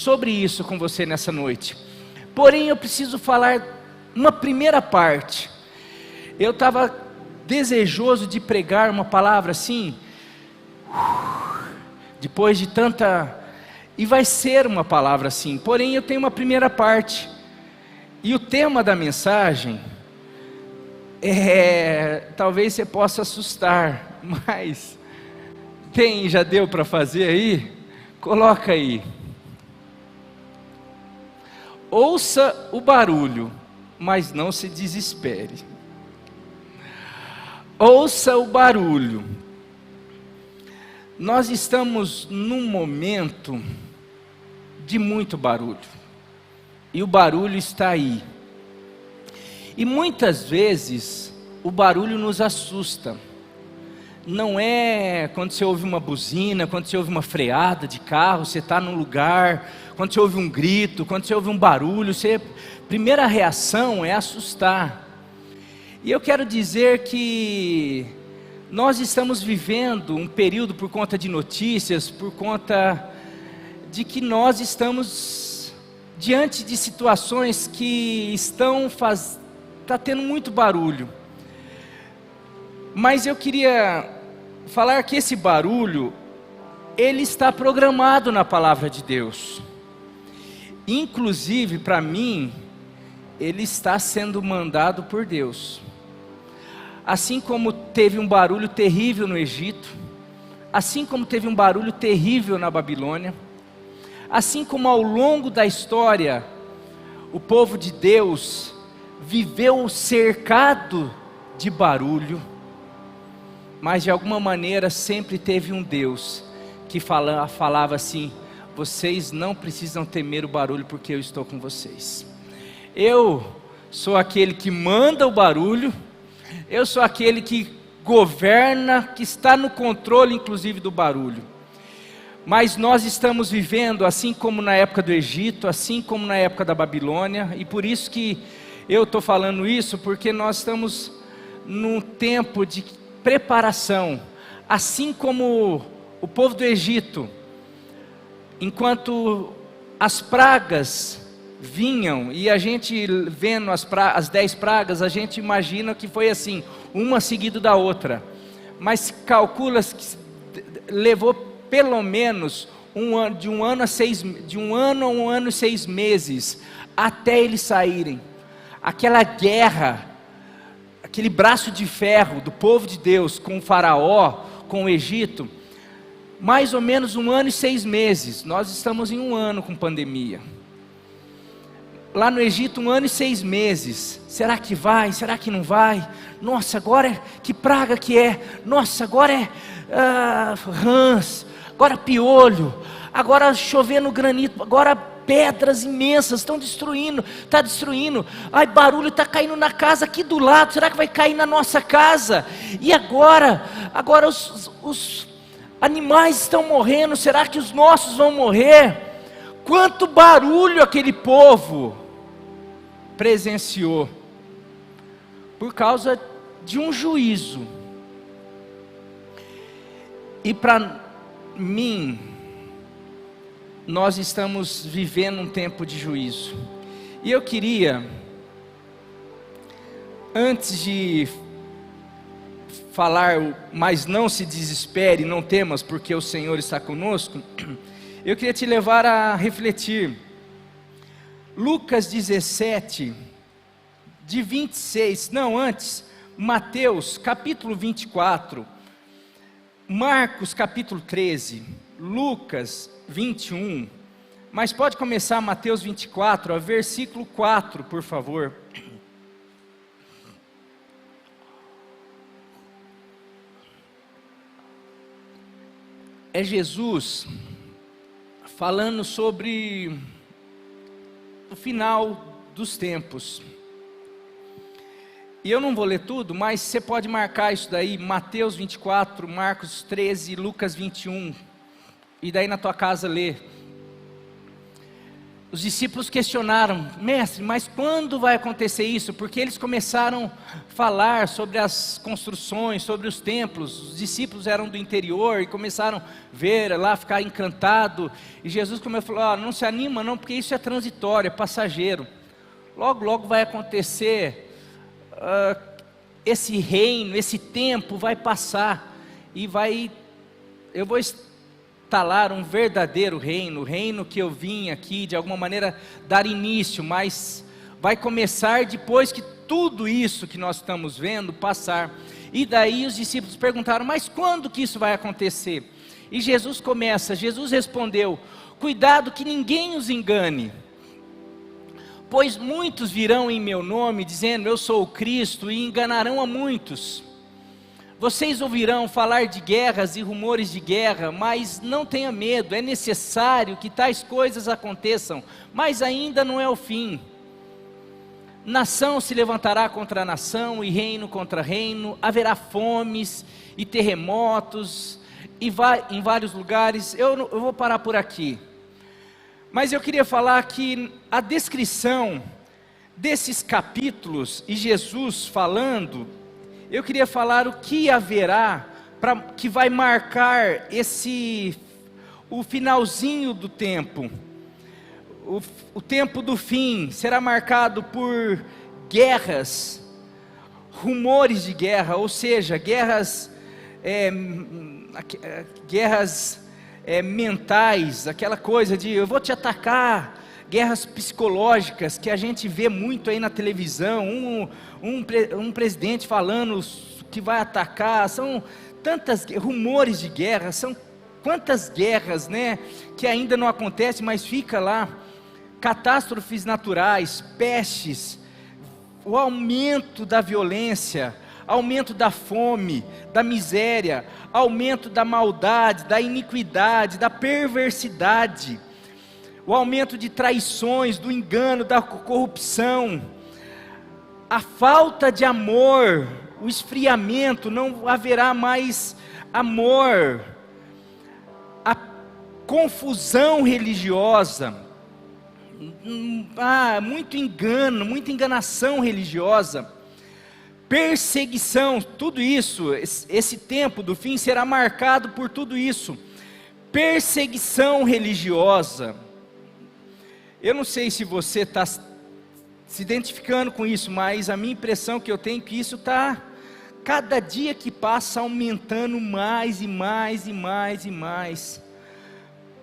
sobre isso com você nessa noite. Porém, eu preciso falar uma primeira parte. Eu estava desejoso de pregar uma palavra assim, depois de tanta... E vai ser uma palavra assim, porém eu tenho uma primeira parte. E o tema da mensagem talvez você possa assustar, mas já deu para fazer aí? Coloca aí. Ouça o barulho, mas não se desespere. Ouça o barulho. Nós estamos num momento de muito barulho, e o barulho está aí, e muitas vezes o barulho nos assusta. Não é quando você ouve uma buzina, quando você ouve uma freada de carro, você está num lugar, quando você ouve um grito, quando você ouve um barulho, primeira reação é assustar. E eu quero dizer que nós estamos vivendo um período, por conta de notícias, por conta de que nós estamos diante de situações que está tendo muito barulho. Mas eu queria falar que esse barulho, ele está programado na palavra de Deus. Inclusive, para mim, ele está sendo mandado por Deus. Assim como teve um barulho terrível no Egito, assim como teve um barulho terrível na Babilônia, assim como ao longo da história, o povo de Deus viveu cercado de barulho, mas de alguma maneira sempre teve um Deus que falava assim: vocês não precisam temer o barulho, porque eu estou com vocês. Eu sou aquele que manda o barulho, eu sou aquele que governa, que está no controle inclusive do barulho. Mas nós estamos vivendo assim como na época do Egito, assim como na época da Babilônia, e por isso que eu estou falando isso, porque nós estamos num tempo de preparação, assim como o povo do Egito, enquanto as pragas vinham, e a gente vendo as 10 pragas, a gente imagina que foi assim, uma seguida da outra, mas calcula que levou pelo menos de um ano a um ano e 6 meses, até eles saírem. Aquela guerra, aquele braço de ferro do povo de Deus com o faraó, com o Egito, mais ou menos 1 ano e 6 meses, nós estamos em 1 ano com pandemia. Lá no Egito 1 ano e 6 meses, será que vai, será que não vai? Nossa, agora que praga que é? Nossa, agora é rãs, agora piolho, agora chovendo granito, agora pedras imensas estão destruindo, está destruindo, ai, barulho está caindo na casa aqui do lado, será que vai cair na nossa casa? E agora os animais estão morrendo, será que os nossos vão morrer? Quanto barulho aquele povo presenciou, por causa de um juízo. E para mim, nós estamos vivendo um tempo de juízo, e eu queria, antes de falar, mas não se desespere, não temas, porque o Senhor está conosco, eu queria te levar a refletir, Lucas 17, de 26, não antes, Mateus capítulo 24, Marcos capítulo 13, Lucas 21, mas pode começar Mateus 24, versículo 4, por favor. É Jesus falando sobre o final dos tempos. E eu não vou ler tudo, mas você pode marcar isso daí, Mateus 24, Marcos 13, Lucas 21, e daí na tua casa ler. os discípulos questionaram: mestre, mas quando vai acontecer isso? Porque eles começaram a falar sobre as construções, sobre os templos. Os discípulos eram do interior e começaram a ver lá, ficar encantado. E Jesus começou a falar: não se anima não, porque isso é transitório, é passageiro. Logo, logo vai acontecer, esse reino, esse tempo vai passar, e eu vou instalar um verdadeiro reino, o reino que eu vim aqui, de alguma maneira, dar início, mas vai começar depois que tudo isso que nós estamos vendo passar. E daí os discípulos perguntaram: mas quando que isso vai acontecer? E Jesus respondeu: cuidado que ninguém os engane, pois muitos virão em meu nome, dizendo eu sou o Cristo, e enganarão a muitos. Vocês ouvirão falar de guerras e rumores de guerra, mas não tenha medo, é necessário que tais coisas aconteçam, mas ainda não é o fim. Nação se levantará contra nação, e reino contra reino, haverá fomes e terremotos, em vários lugares. Eu vou parar por aqui. Mas eu queria falar que a descrição desses capítulos, e Jesus falando, eu queria falar o que haverá, que vai marcar o finalzinho do tempo. O tempo do fim será marcado por guerras, rumores de guerra, ou seja, guerras mentais, aquela coisa de eu vou te atacar, guerras psicológicas que a gente vê muito aí na televisão, um presidente falando que vai atacar, são tantas rumores de guerra, são quantas guerras, né, que ainda não acontecem, mas fica lá, catástrofes naturais, pestes, o aumento da violência, aumento da fome, da miséria, aumento da maldade, da iniquidade, da perversidade, o aumento de traições, do engano, da corrupção, a falta de amor, o esfriamento, não haverá mais amor, a confusão religiosa, muito engano, muita enganação religiosa, perseguição, tudo isso, esse tempo do fim será marcado por tudo isso, perseguição religiosa. Eu não sei se você está se identificando com isso, mas a minha impressão que eu tenho é que isso está, cada dia que passa, aumentando mais e mais e mais e mais.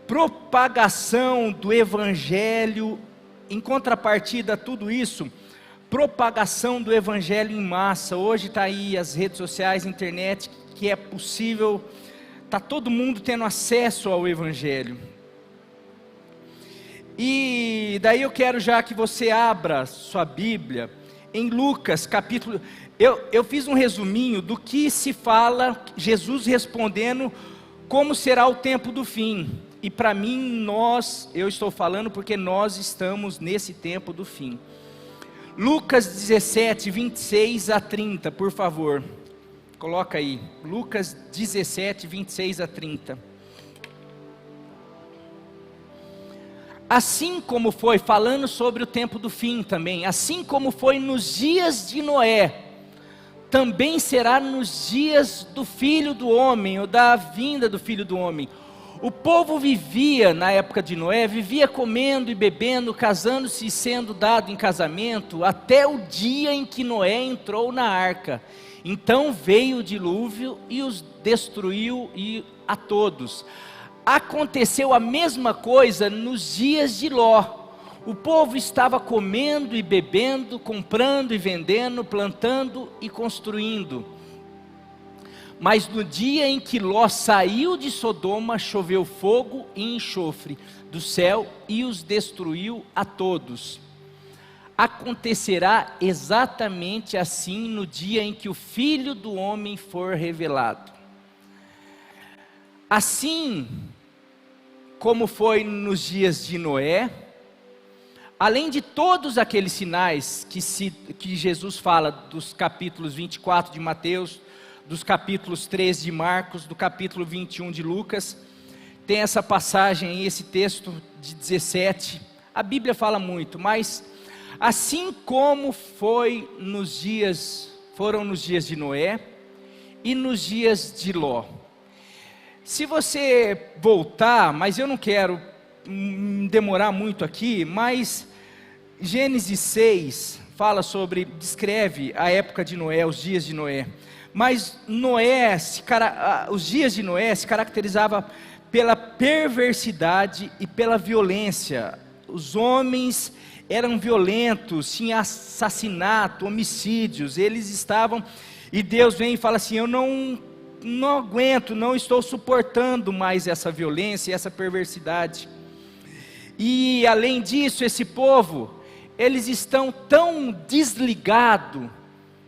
Propagação do evangelho, em contrapartida a tudo isso, propagação do evangelho em massa. Hoje está aí as redes sociais, internet, que é possível, está todo mundo tendo acesso ao evangelho. E daí eu quero já que você abra sua Bíblia em Lucas capítulo, eu fiz um resuminho do que se fala, Jesus respondendo como será o tempo do fim. E para mim, eu estou falando porque nós estamos nesse tempo do fim. Lucas 17, 26 a 30, por favor, coloca aí, Lucas 17, 26 a 30. Assim como foi, falando sobre o tempo do fim também, assim como foi nos dias de Noé, também será nos dias do Filho do Homem, ou da vinda do Filho do Homem. O povo vivia, na época de Noé, vivia comendo e bebendo, casando-se e sendo dado em casamento, até o dia em que Noé entrou na arca. Então veio o dilúvio e os destruiu a todos. Aconteceu a mesma coisa nos dias de Ló. O povo estava comendo e bebendo, comprando e vendendo, plantando e construindo. Mas no dia em que Ló saiu de Sodoma, choveu fogo e enxofre do céu e os destruiu a todos. Acontecerá exatamente assim no dia em que o Filho do Homem for revelado. Assim como foi nos dias de Noé, além de todos aqueles sinais que Jesus fala dos capítulos 24 de Mateus, dos capítulos 3 de Marcos, do capítulo 21 de Lucas, tem essa passagem aí, esse texto de 17 A Bíblia fala muito, mas assim como foram nos dias de Noé e nos dias de Ló. Se você voltar, mas eu não quero demorar muito aqui, mas Gênesis 6 descreve a época de Noé, os dias de Noé. Mas os dias de Noé se caracterizavam pela perversidade e pela violência. Os homens eram violentos, tinha assassinato, homicídios, eles estavam, e Deus vem e fala assim: eu não aguento, não estou suportando mais essa violência e essa perversidade. E além disso, esse povo, eles estão tão desligados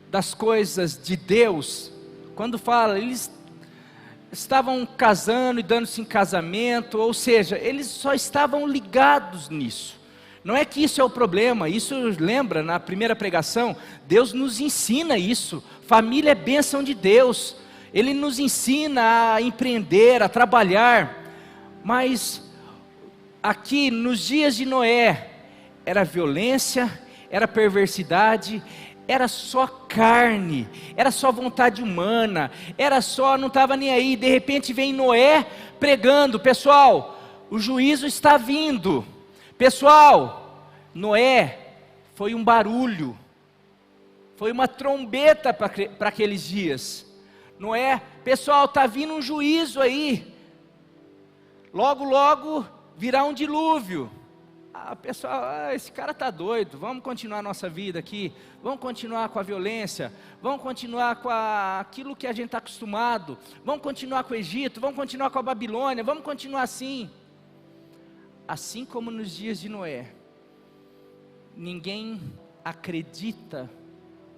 das coisas de Deus, quando fala, eles estavam casando e dando-se em casamento, ou seja, eles só estavam ligados nisso. Não é que isso é o problema, isso lembra na primeira pregação, Deus nos ensina isso, família é bênção de Deus, Ele nos ensina a empreender, a trabalhar, mas aqui nos dias de Noé, era violência, era perversidade, era só carne, era só vontade humana, não estava nem aí. De repente vem Noé pregando: pessoal, o juízo está vindo. Pessoal, Noé foi um barulho, foi uma trombeta para aqueles dias. Noé, pessoal, está vindo um juízo aí, logo logo virá um dilúvio. Pessoal, esse cara está doido, vamos continuar a nossa vida aqui, vamos continuar com a violência, vamos continuar com aquilo que a gente está acostumado, vamos continuar com o Egito, vamos continuar com a Babilônia, vamos continuar assim. Assim como nos dias de Noé, ninguém acredita,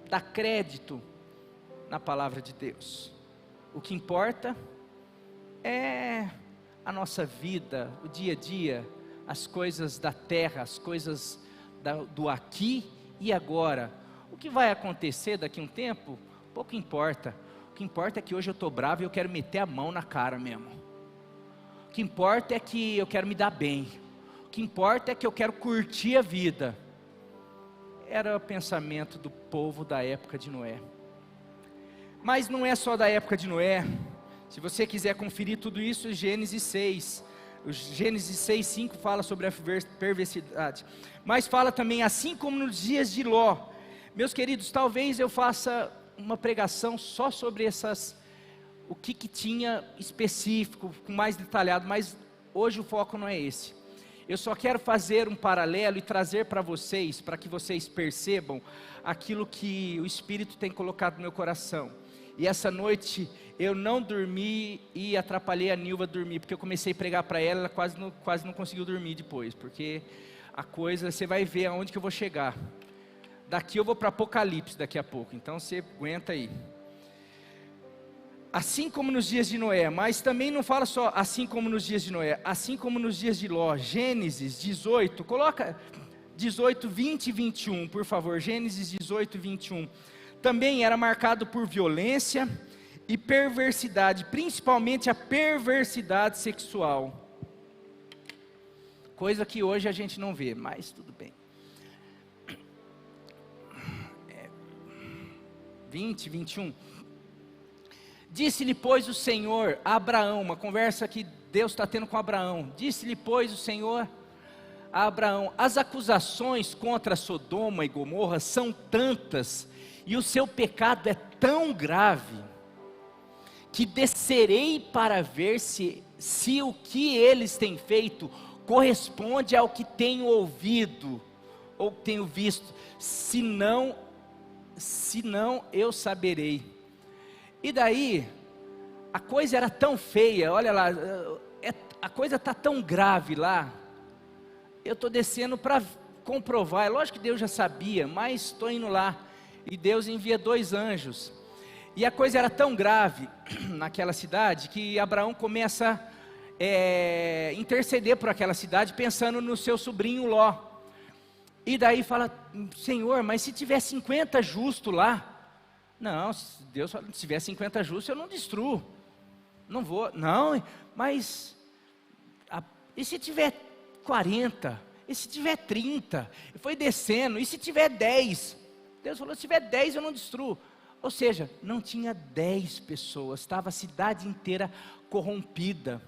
dá crédito na palavra de Deus. O que importa é a nossa vida, o dia a dia, as coisas da terra, as coisas do aqui e agora. O que vai acontecer daqui a um tempo, pouco importa. O que importa é que hoje eu estou bravo e eu quero meter a mão na cara mesmo. O que importa é que eu quero me dar bem. O que importa é que eu quero curtir a vida. Era o pensamento do povo da época de Noé. Mas não é só da época de Noé. Se você quiser conferir tudo isso, Gênesis 6. O Gênesis 6:5 fala sobre a perversidade, mas fala também, assim como nos dias de Ló. Meus queridos, talvez eu faça uma pregação só sobre o que tinha específico, com mais detalhado, mas hoje o foco não é esse. Eu só quero fazer um paralelo e trazer para que vocês percebam aquilo que o Espírito tem colocado no meu coração. E essa noite eu não dormi e atrapalhei a Nilva a dormir, porque eu comecei a pregar para ela, ela quase não conseguiu dormir depois, porque a coisa, você vai ver aonde que eu vou chegar. Daqui eu vou para Apocalipse daqui a pouco, então você aguenta aí. Assim como nos dias de Noé, mas também não fala só assim como nos dias de Noé, assim como nos dias de Ló. Gênesis 18, coloca 18, 20 e 21, por favor. Gênesis 18, 21. Também era marcado por violência e perversidade, principalmente a perversidade sexual, coisa que hoje a gente não vê, mas tudo bem. 20, 21. Disse-lhe, pois, o Senhor a Abraão, uma conversa que Deus está tendo com Abraão. Disse-lhe, pois, o Senhor a Abraão: as acusações contra Sodoma e Gomorra são tantas, e o seu pecado é tão grave, que descerei para ver se o que eles têm feito corresponde ao que tenho ouvido, ou tenho visto, se não eu saberei. E daí, a coisa era tão feia, olha lá, a coisa está tão grave lá, eu estou descendo para comprovar. É lógico que Deus já sabia, mas estou indo lá, e Deus envia 2 anjos, e a coisa era tão grave naquela cidade, que Abraão começa a interceder por aquela cidade, pensando no seu sobrinho Ló. E daí fala: Senhor, mas se tiver 50 justos lá, não, Deus fala, se tiver 50 justos eu não destruo, não vou, não, mas e se tiver 40, e se tiver 30? E foi descendo, e se tiver 10? Deus falou, se tiver 10 eu não destruo. Ou seja, não tinha 10 pessoas, estava a cidade inteira corrompida.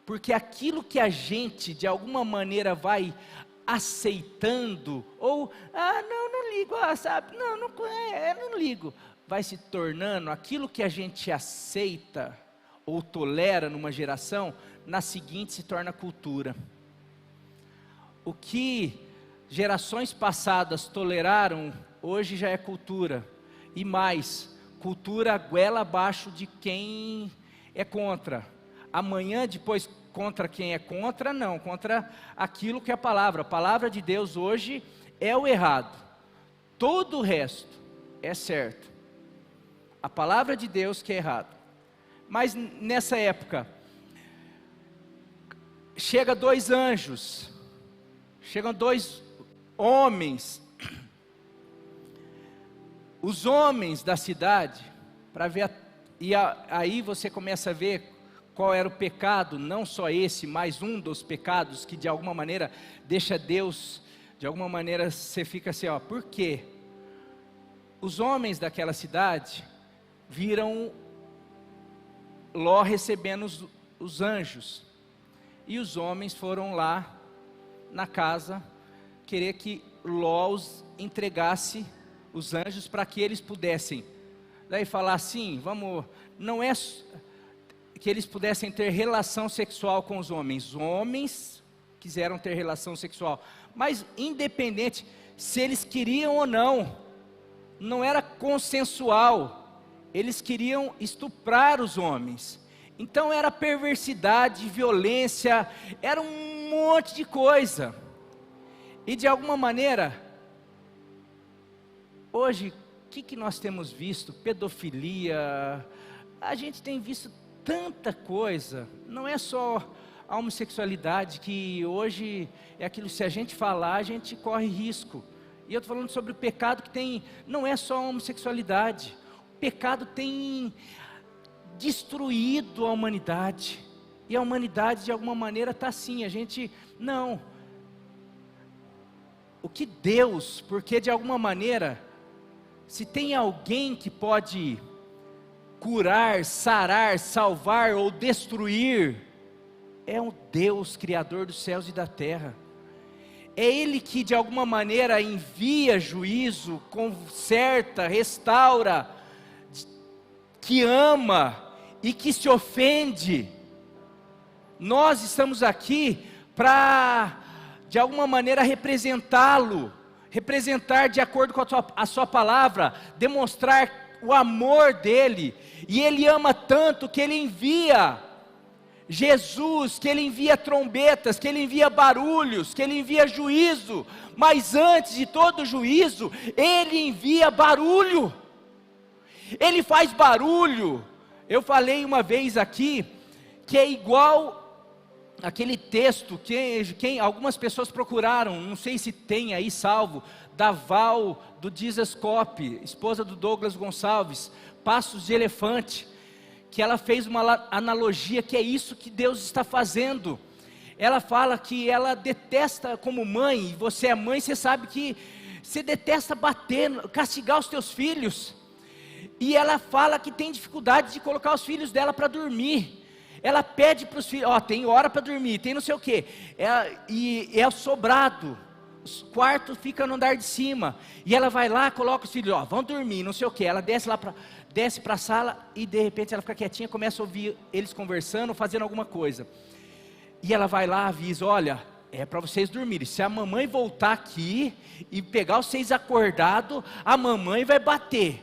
Porque aquilo que a gente, de alguma maneira, vai aceitando, ou, não ligo, sabe, não ligo, vai se tornando, aquilo que a gente aceita, ou tolera numa geração, na seguinte se torna cultura. O que gerações passadas toleraram, hoje já é cultura. E mais, cultura goela abaixo de quem é contra. Amanhã, depois, contra quem é contra, não, contra aquilo que é a palavra de Deus hoje é o errado, todo o resto é certo, a palavra de Deus que é errado. Mas nessa época, chegam 2 anjos, chegam 2 homens, os homens da cidade, para ver, aí você começa a ver qual era o pecado, não só esse, mas um dos pecados que de alguma maneira deixa Deus, de alguma maneira você fica assim, por quê? Os homens daquela cidade viram Ló recebendo os anjos, e os homens foram lá na casa, querer que Ló os entregasse os anjos, para que eles pudessem, daí falar assim, não é que eles pudessem ter relação sexual com os homens quiseram ter relação sexual, mas independente se eles queriam ou não, não era consensual, eles queriam estuprar os homens, então era perversidade, violência, era um monte de coisa, e de alguma maneira, hoje, o que nós temos visto? Pedofilia, a gente tem visto tanta coisa, não é só a homossexualidade, que hoje é aquilo, se a gente falar, a gente corre risco, e eu estou falando sobre o pecado que tem, não é só a homossexualidade, o pecado tem destruído a humanidade, e a humanidade de alguma maneira está assim, o que Deus, porque de alguma maneira, se tem alguém que pode curar, sarar, salvar ou destruir, é o Deus Criador dos céus e da terra, é Ele que de alguma maneira envia juízo, conserta, restaura, que ama e que se ofende. Nós estamos aqui para de alguma maneira representá-lo, representar de acordo com a sua palavra, demonstrar o amor dele, e ele ama tanto que ele envia Jesus, que ele envia trombetas, que ele envia barulhos, que ele envia juízo, mas antes de todo juízo, ele envia barulho, ele faz barulho. Eu falei uma vez aqui, que é igual aquele texto, que algumas pessoas procuraram, não sei se tem aí salvo, da Val, do Jesus Cop, esposa do Douglas Gonçalves, Passos de Elefante, que ela fez uma analogia, que é isso que Deus está fazendo. Ela fala que ela detesta como mãe, você é mãe, você sabe que você detesta bater, castigar os teus filhos, e ela fala que tem dificuldade de colocar os filhos dela para dormir, ela pede para os filhos, tem hora para dormir, tem não sei o que, e é sobrado, o quarto fica no andar de cima, e ela vai lá, coloca os filhos, vão dormir, não sei o que, ela desce para a sala, e de repente ela fica quietinha, começa a ouvir eles conversando, fazendo alguma coisa, e ela vai lá, avisa, olha, é para vocês dormirem, se a mamãe voltar aqui, e pegar vocês acordados, a mamãe vai bater,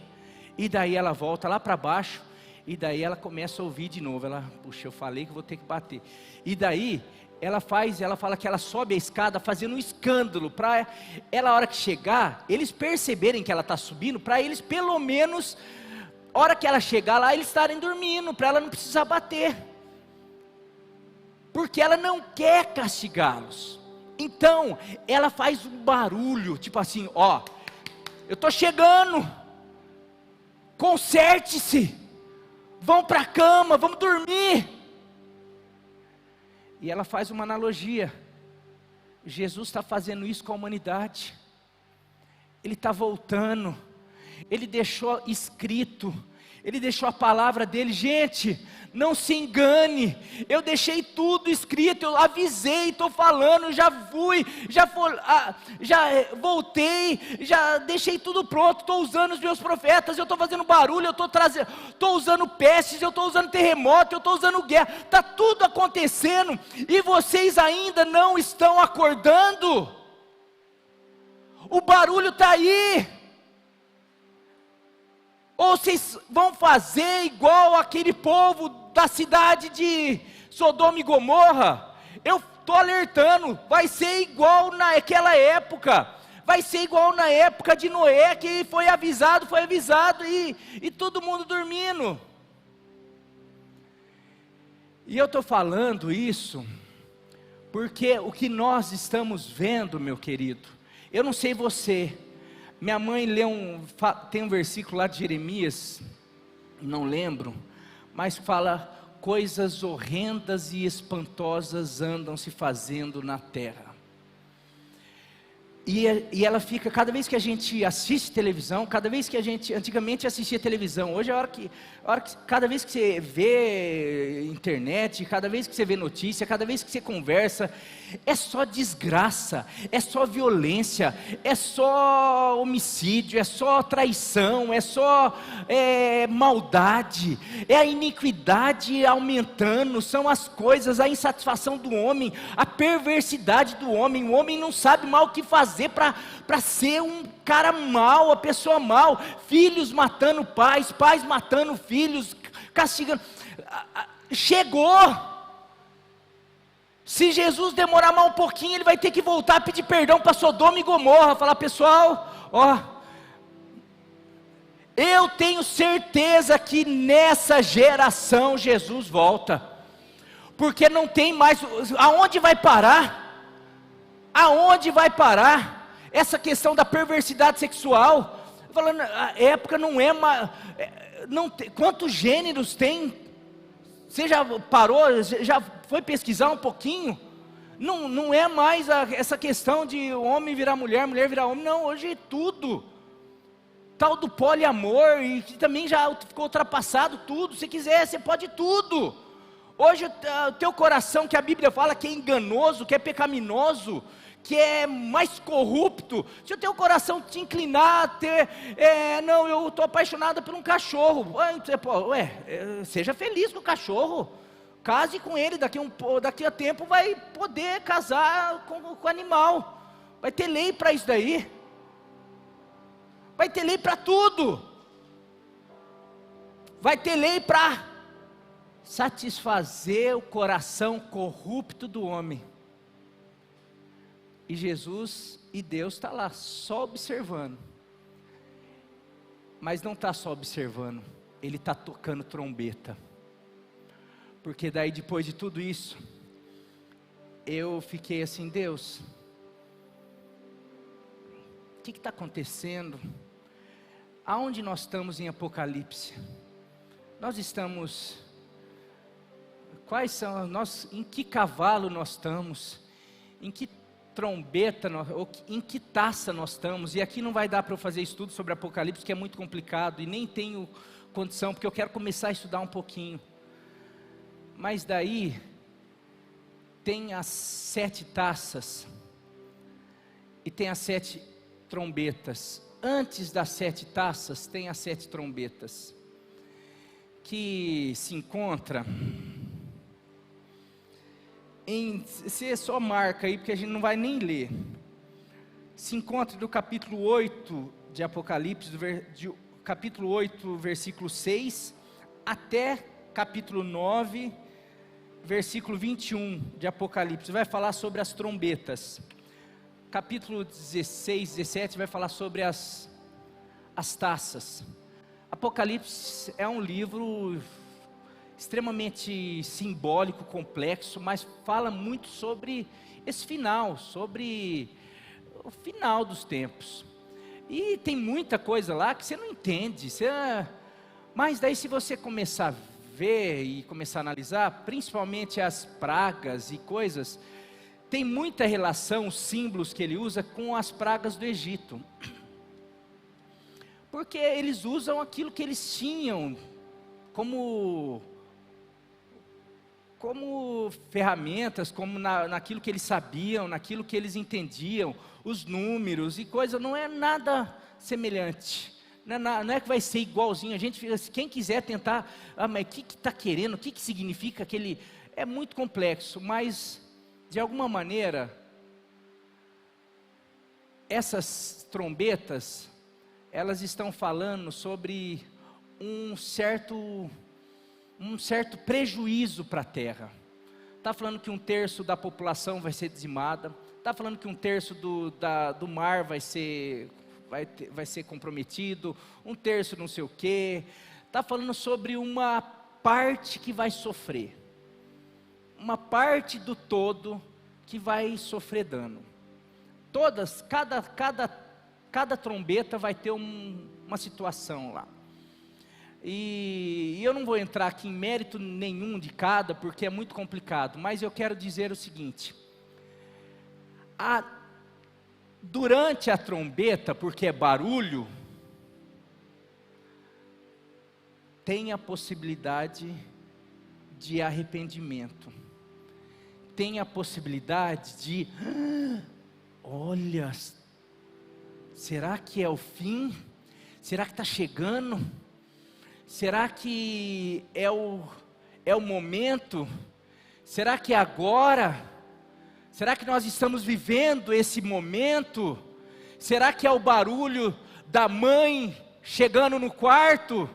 e daí ela volta lá para baixo, e daí ela começa a ouvir de novo, puxa, eu falei que vou ter que bater, e daí, ela fala que ela sobe a escada fazendo um escândalo, para ela, a hora que chegar, eles perceberem que ela está subindo, para eles pelo menos, a hora que ela chegar lá, eles estarem dormindo, para ela não precisar bater, porque ela não quer castigá-los, então, ela faz um barulho, tipo assim, eu estou chegando, conserte-se, vão para a cama, vamos dormir, e ela faz uma analogia, Jesus está fazendo isso com a humanidade. Ele está voltando. Ele deixou escrito. Ele deixou a palavra dele. Gente, não se engane. Eu deixei tudo escrito. Eu avisei, estou falando. Já voltei. Já deixei tudo pronto. Estou usando os meus profetas. Eu estou fazendo barulho. Eu estou usando pestes. Eu estou usando terremoto. Eu estou usando guerra. Está tudo acontecendo. E vocês ainda não estão acordando. O barulho está aí. Ou vocês vão fazer igual aquele povo da cidade de Sodoma e Gomorra? Eu estou alertando, vai ser igual naquela época. Vai ser igual na época de Noé, que foi avisado e todo mundo dormindo. E eu estou falando isso, porque o que nós estamos vendo, meu querido, eu não sei você, minha mãe tem um versículo lá de Jeremias, não lembro, mas fala: coisas horrendas e espantosas andam se fazendo na terra. E ela fica, cada vez que a gente assiste televisão, cada vez que a gente, antigamente assistia televisão, hoje é a hora que cada vez que você vê internet, cada vez que você vê notícia, cada vez que você conversa, é só desgraça, é só violência, é só homicídio, é só traição, é só maldade, é a iniquidade aumentando, são as coisas, a insatisfação do homem, a perversidade do homem. O homem não sabe mais o que fazer para ser um cara mau, a pessoa mau, filhos matando pais, pais matando filhos, castigando. Chegou. Se Jesus demorar mais um pouquinho, ele vai ter que voltar a pedir perdão para Sodoma e Gomorra, falar: pessoal, eu tenho certeza que nessa geração Jesus volta, porque não tem mais, aonde vai parar? Aonde vai parar essa questão da perversidade sexual? Falando, a época não é mais, quantos gêneros tem? Você já parou, já foi pesquisar um pouquinho? Não é mais essa questão de homem virar mulher, mulher virar homem, não, hoje é tudo, tal do poliamor, e que também já ficou ultrapassado tudo. Se quiser, você pode tudo. Hoje o teu coração, que a Bíblia fala que é enganoso, que é pecaminoso, que é mais corrupto, se o teu coração te inclinar a ter, não, eu estou apaixonada por um cachorro, seja feliz com o cachorro, case com ele, daqui a tempo vai poder casar com o animal, vai ter lei para isso daí, vai ter lei para tudo, vai ter lei para satisfazer o coração corrupto do homem. E Jesus e Deus está lá, só observando. Mas não está só observando, Ele está tocando trombeta. Porque daí, depois de tudo isso, eu fiquei assim: Deus, o que está acontecendo? Aonde nós estamos em Apocalipse? Nós estamos, em que cavalo nós estamos? Em que trombeta, ou em que taça nós estamos? E aqui não vai dar para eu fazer estudo sobre Apocalipse, que é muito complicado, e nem tenho condição, porque eu quero começar a estudar um pouquinho. Mas daí, tem as 7 taças, e tem as 7 trombetas. Antes das 7 taças, tem as 7 trombetas, que se encontra você só marca aí, porque a gente não vai nem ler. Se encontra do capítulo 8 de Apocalipse, capítulo 8, versículo 6, até capítulo 9, versículo 21 de Apocalipse. Vai falar sobre as trombetas. Capítulo 16, 17 vai falar sobre as taças. Apocalipse é um livro extremamente simbólico, complexo, mas fala muito sobre esse final, sobre o final dos tempos. E tem muita coisa lá que você não entende, mas daí, se você começar a ver e começar a analisar, principalmente as pragas e coisas, tem muita relação, os símbolos que ele usa, com as pragas do Egito. Porque eles usam aquilo que eles tinham como ferramentas, como naquilo que eles sabiam, naquilo que eles entendiam, os números e coisa, não é nada semelhante. Não é que vai ser igualzinho. A gente fica, quem quiser tentar, mas o que está querendo, o que significa aquele... É muito complexo, mas de alguma maneira, essas trombetas, elas estão falando sobre um certo prejuízo para a terra. Está falando que 1/3 da população vai ser dizimada, está falando que 1/3 do mar vai ser comprometido, 1/3 não sei o quê. Está falando sobre uma parte que vai sofrer, uma parte do todo que vai sofrer dano. Cada trombeta vai ter uma situação lá. E eu não vou entrar aqui em mérito nenhum de cada, porque é muito complicado, mas eu quero dizer o seguinte: durante a trombeta, porque é barulho, tem a possibilidade de arrependimento, tem a possibilidade de, olha, será que é o fim? Será que está chegando? Será que é o momento? Será que é agora? Será que nós estamos vivendo esse momento? Será que é o barulho da mãe chegando no quarto?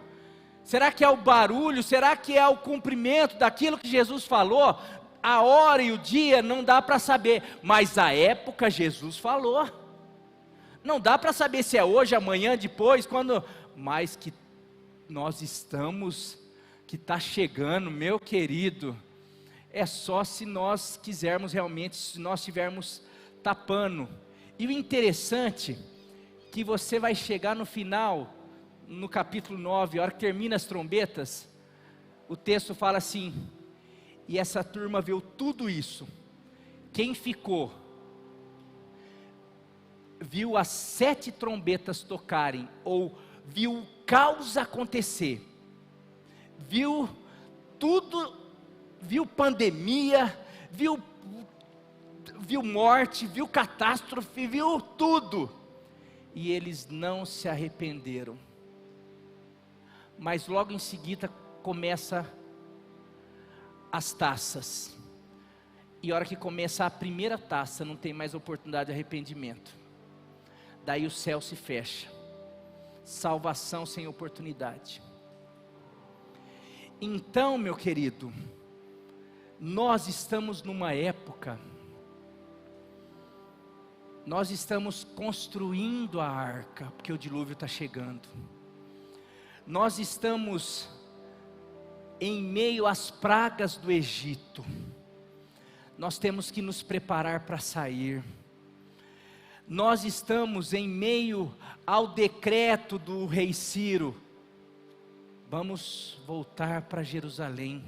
Será que é o barulho? Será que é o cumprimento daquilo que Jesus falou? A hora e o dia não dá para saber, mas a época Jesus falou. Não dá para saber se é hoje, amanhã, depois, quando... Mas que nós estamos, que está chegando, meu querido, é só se nós quisermos realmente, se nós estivermos tapando. E o interessante, que você vai chegar no final, no capítulo 9, a hora que termina as trombetas, o texto fala assim: e essa turma viu tudo isso. Quem ficou, viu as 7 trombetas tocarem, ou viu o caos acontecer, viu tudo, viu pandemia, viu morte, viu catástrofe, viu tudo, e eles não se arrependeram. Mas logo em seguida começa as taças, e a hora que começa a primeira taça, não tem mais oportunidade de arrependimento. Daí o céu se fecha, salvação sem oportunidade. Então, meu querido, nós estamos numa época, nós estamos construindo a arca, porque o dilúvio está chegando. Nós estamos em meio às pragas do Egito. Nós temos que nos preparar para sair. Nós estamos em meio ao decreto do rei Ciro. Vamos voltar para Jerusalém.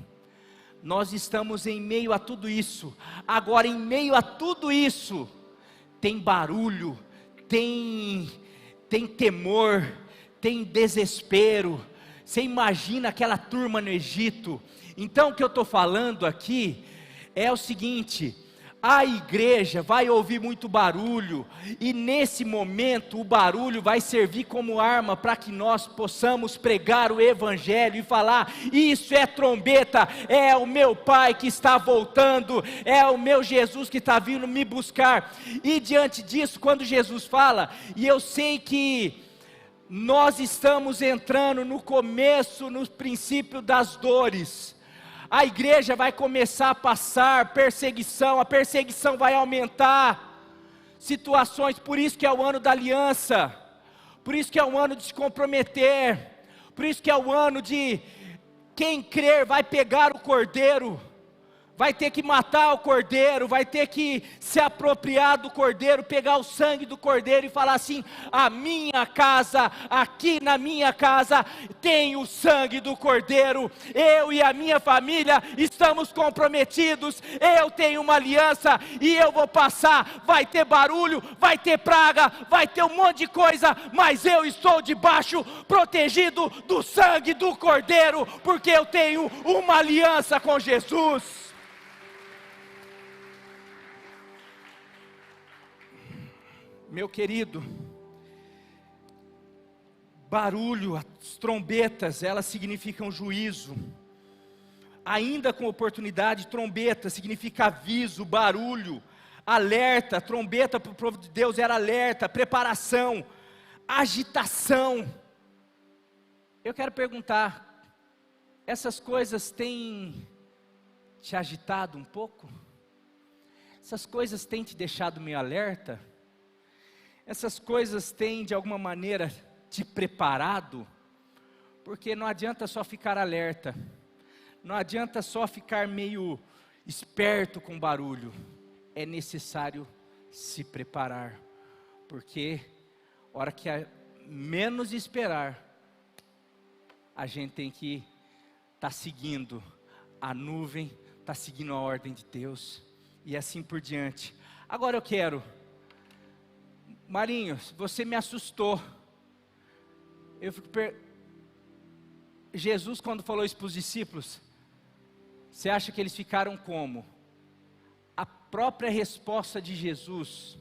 Nós estamos em meio a tudo isso. Agora, em meio a tudo isso, tem barulho, tem temor, tem desespero. Você imagina aquela turma no Egito. Então o que eu estou falando aqui é o seguinte: a igreja vai ouvir muito barulho, e nesse momento o barulho vai servir como arma para que nós possamos pregar o evangelho e falar: isso é trombeta, é o meu Pai que está voltando, é o meu Jesus que está vindo me buscar. E diante disso, quando Jesus fala, e eu sei que nós estamos entrando no começo, no princípio das dores, a igreja vai começar a passar perseguição, a perseguição vai aumentar, situações, por isso que é o ano da aliança, por isso que é o ano de se comprometer, por isso que é o ano de quem crer vai pegar o cordeiro, vai ter que matar o cordeiro, vai ter que se apropriar do cordeiro, pegar o sangue do cordeiro e falar assim: a minha casa, aqui na minha casa tem o sangue do cordeiro, eu e a minha família estamos comprometidos, eu tenho uma aliança e eu vou passar, vai ter barulho, vai ter praga, vai ter um monte de coisa, mas eu estou debaixo, protegido do sangue do cordeiro, porque eu tenho uma aliança com Jesus. Meu querido, barulho, as trombetas, elas significam juízo. Ainda com oportunidade, trombeta significa aviso, barulho, alerta. Trombeta para o povo de Deus era alerta, preparação, agitação. Eu quero perguntar, essas coisas têm te agitado um pouco? Essas coisas têm te deixado meio alerta? Essas coisas têm de alguma maneira te preparado? Porque não adianta só ficar alerta, não adianta só ficar meio esperto com barulho, é necessário se preparar, porque a hora que menos esperar, a gente tem que estar seguindo a nuvem, estar seguindo a ordem de Deus, e assim por diante. Agora eu quero, Marinho, você me assustou. Jesus, quando falou isso para os discípulos, você acha que eles ficaram como? A própria resposta de Jesus.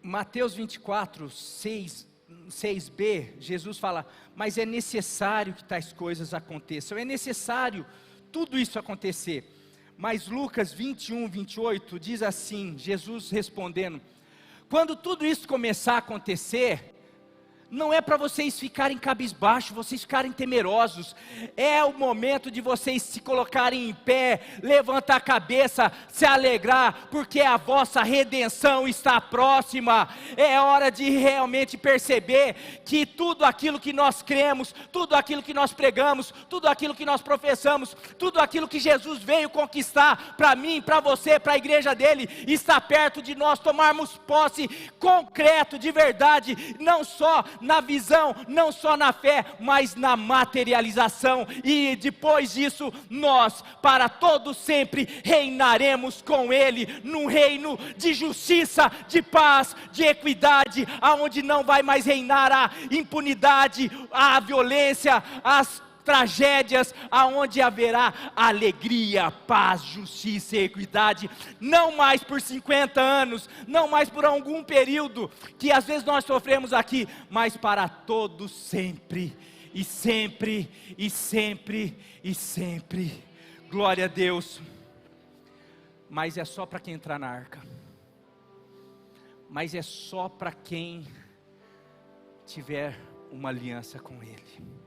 Mateus 24, 6b, Jesus fala: mas é necessário que tais coisas aconteçam, é necessário tudo isso acontecer. Mas Lucas 21, 28 diz assim, Jesus respondendo: quando tudo isso começar a acontecer, não é para vocês ficarem cabisbaixos, vocês ficarem temerosos, é o momento de vocês se colocarem em pé, levantar a cabeça, se alegrar, porque a vossa redenção está próxima. É hora de realmente perceber que tudo aquilo que nós cremos, tudo aquilo que nós pregamos, tudo aquilo que nós professamos, tudo aquilo que Jesus veio conquistar para mim, para você, para a igreja dele, está perto de nós tomarmos posse concreto, de verdade, não só na visão, não só na fé, mas na materialização, e depois disso, nós, para todo sempre, reinaremos com Ele, num reino de justiça, de paz, de equidade, aonde não vai mais reinar a impunidade, a violência, as tragédias, aonde haverá alegria, paz, justiça e equidade, não mais por 50 anos, não mais por algum período, que às vezes nós sofremos aqui, mas para todo sempre, e sempre, e sempre, e sempre, glória a Deus. Mas é só para quem entrar na arca, mas é só para quem tiver uma aliança com Ele.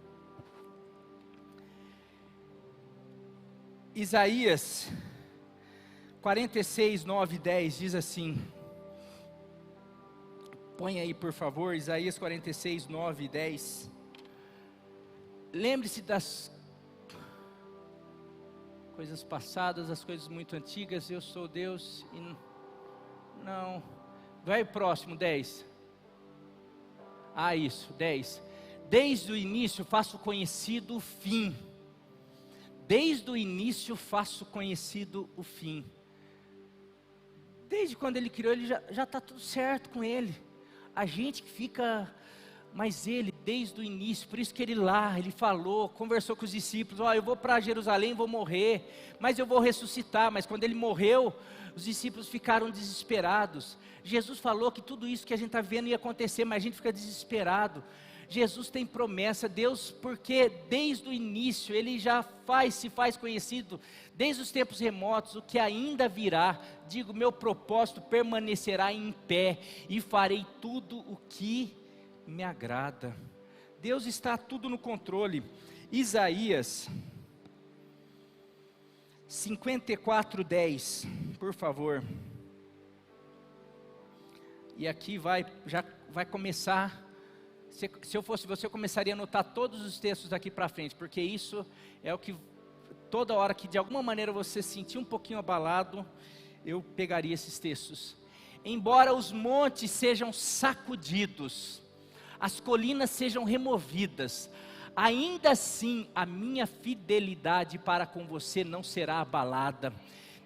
Isaías 46, 9 e 10 diz assim, põe aí por favor, Isaías 46, 9 e 10, lembre-se das coisas passadas, das coisas muito antigas, eu sou Deus, e não, vai próximo, 10, isso, 10, desde o início faço conhecido o fim, desde o início faço conhecido o fim. Desde quando Ele criou, Ele já está tudo certo com Ele. A gente que fica, mas Ele desde o início, por isso que Ele falou, conversou com os discípulos, eu vou para Jerusalém, vou morrer, mas eu vou ressuscitar. Mas quando Ele morreu, os discípulos ficaram desesperados. Jesus falou que tudo isso que a gente está vendo ia acontecer, mas a gente fica desesperado. Jesus tem promessa, Deus, porque desde o início Ele já se faz conhecido, desde os tempos remotos, o que ainda virá. Digo, meu propósito permanecerá em pé, e farei tudo o que me agrada. Deus está tudo no controle. Isaías 54:10, por favor. E aqui já vai começar. Se eu fosse você, eu começaria a anotar todos os textos daqui para frente, porque isso é o que, toda hora que de alguma maneira você se sentir um pouquinho abalado, eu pegaria esses textos. Embora os montes sejam sacudidos, as colinas sejam removidas, ainda assim a minha fidelidade para com você não será abalada,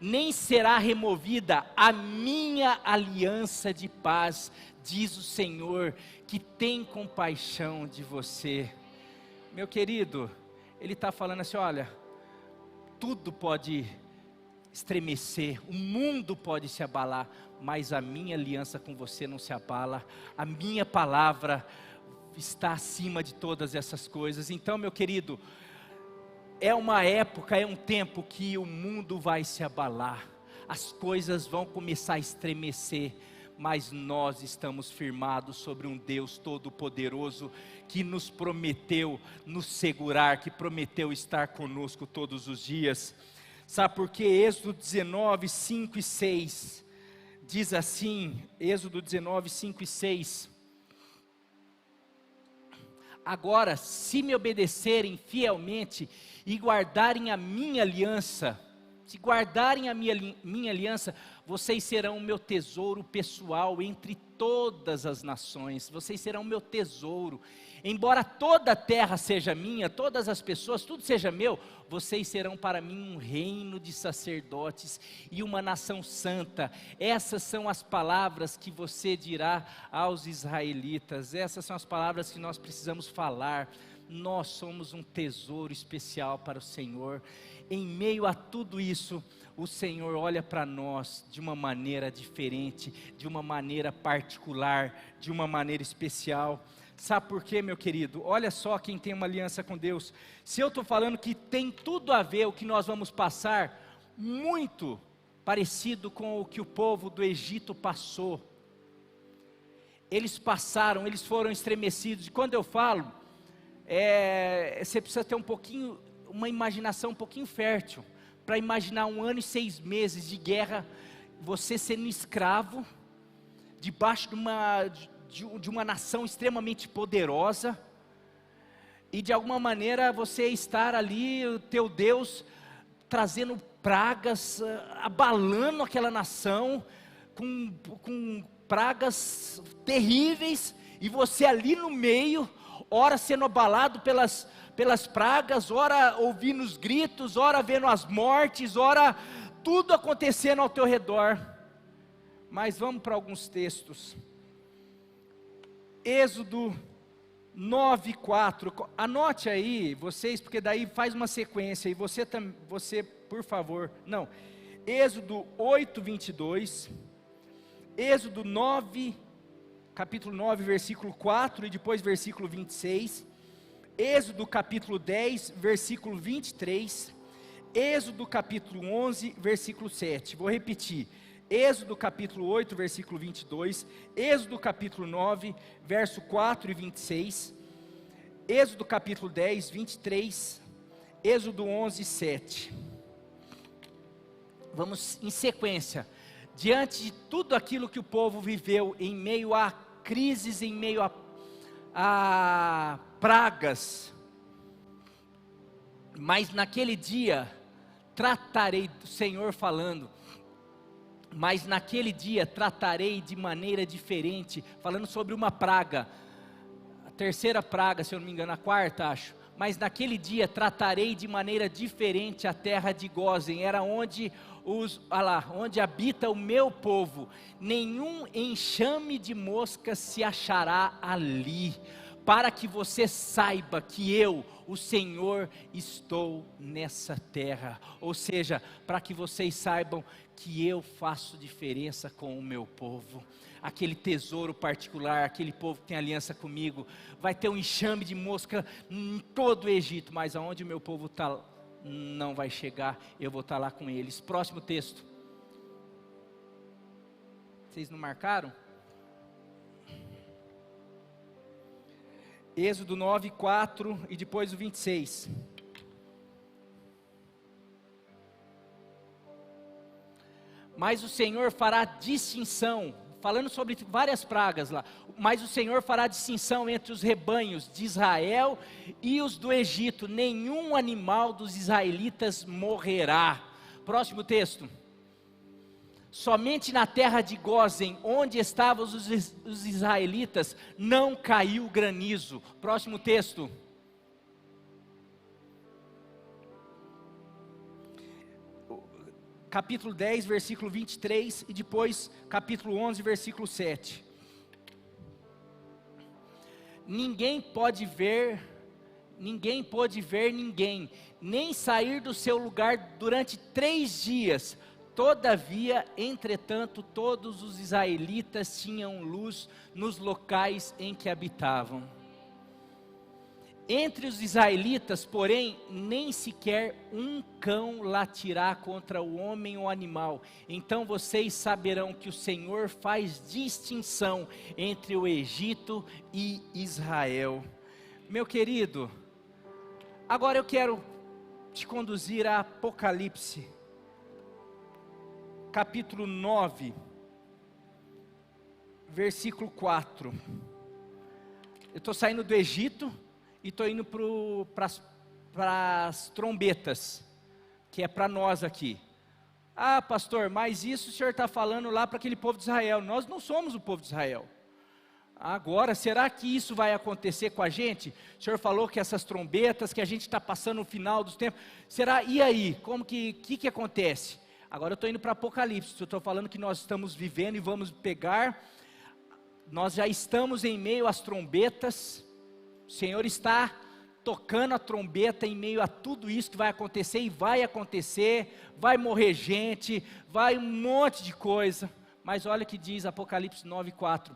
nem será removida a minha aliança de paz, diz o Senhor, que tem compaixão de você. Meu querido, Ele está falando assim, olha, tudo pode estremecer, o mundo pode se abalar, mas a minha aliança com você não se abala, a minha palavra está acima de todas essas coisas. Então, meu querido, é uma época, é um tempo que o mundo vai se abalar, as coisas vão começar a estremecer, mas nós estamos firmados sobre um Deus todo-poderoso, que nos prometeu nos segurar, que prometeu estar conosco todos os dias. Sabe por quê? Êxodo 19, 5 e 6, diz assim, Êxodo 19, 5 e 6, agora, se me obedecerem fielmente e guardarem a minha aliança, se guardarem a minha aliança, vocês serão o meu tesouro pessoal entre todas as nações, vocês serão o meu tesouro, embora toda a terra seja minha, todas as pessoas, tudo seja meu, vocês serão para mim um reino de sacerdotes e uma nação santa. Essas são as palavras que você dirá aos israelitas, essas são as palavras que nós precisamos falar. Nós somos um tesouro especial para o Senhor. Em meio a tudo isso, o Senhor olha para nós de uma maneira diferente, de uma maneira particular, de uma maneira especial. Sabe por quê, meu querido? Olha só quem tem uma aliança com Deus. Se eu estou falando que tem tudo a ver o que nós vamos passar, muito parecido com o que o povo do Egito passou. Eles passaram, eles foram estremecidos. E quando eu falo, você precisa ter uma imaginação um pouquinho fértil, para imaginar 1 ano e 6 meses de guerra, você sendo escravo, debaixo de uma nação extremamente poderosa, e de alguma maneira você estar ali, o teu Deus, trazendo pragas, abalando aquela nação, com pragas terríveis, e você ali no meio, ora sendo abalado pelas pragas, ora ouvindo os gritos, ora vendo as mortes, ora tudo acontecendo ao teu redor. Mas vamos para alguns textos. Êxodo 9, 4, anote aí vocês, porque daí faz uma sequência, e você por favor, Êxodo 8, 22, Êxodo 9, capítulo 9, versículo 4, e depois versículo 26, Êxodo capítulo 10, versículo 23, Êxodo capítulo 11, versículo 7, vou repetir, Êxodo capítulo 8, versículo 22, Êxodo capítulo 9, verso 4 e 26, Êxodo capítulo 10, 23, Êxodo 11, 7, vamos em sequência. Diante de tudo aquilo que o povo viveu, em meio a crises, em meio a pragas, mas naquele dia, tratarei, do Senhor falando, mas naquele dia tratarei de maneira diferente, falando sobre uma praga, a terceira praga, se eu não me engano, a quarta acho, mas naquele dia tratarei de maneira diferente a terra de Gósen, era onde habita o meu povo, nenhum enxame de moscas se achará ali, para que você saiba que eu, o Senhor, estou nessa terra, ou seja, para que vocês saibam que eu faço diferença com o meu povo, aquele tesouro particular, aquele povo que tem aliança comigo, vai ter um enxame de mosca em todo o Egito, mas aonde o meu povo está, não vai chegar, eu vou estar lá com eles. Próximo texto, vocês não marcaram? Êxodo 9, 4 e depois o 26. Mas o Senhor fará distinção, falando sobre várias pragas lá. Mas o Senhor fará distinção entre os rebanhos de Israel e os do Egito. Nenhum animal dos israelitas morrerá. Próximo texto. Somente na terra de Gósen, onde estavam os israelitas, não caiu granizo. Próximo texto. Capítulo 10, versículo 23, e depois capítulo 11, versículo 7. Ninguém pôde ver ninguém, nem sair do seu lugar durante 3 dias. Todavia, entretanto, todos os israelitas tinham luz nos locais em que habitavam. Entre os israelitas, porém, nem sequer um cão latirá contra o homem ou animal. Então vocês saberão que o Senhor faz distinção entre o Egito e Israel. Meu querido, agora eu quero te conduzir a Apocalipse, capítulo 9, versículo 4. Eu estou saindo do Egito e estou indo para as trombetas, que é para nós aqui. Ah, pastor, mas isso o senhor está falando lá para aquele povo de Israel. Nós não somos o povo de Israel. Agora, será que isso vai acontecer com a gente? O senhor falou que essas trombetas, que a gente está passando o final dos tempos. Será? E aí? Como que acontece? Agora eu estou indo para Apocalipse. Eu estou falando que nós estamos vivendo e vamos pegar. Nós já estamos em meio às trombetas. O Senhor está tocando a trombeta em meio a tudo isso que vai acontecer, e vai acontecer, vai morrer gente, vai um monte de coisa, mas olha o que diz Apocalipse 9:4,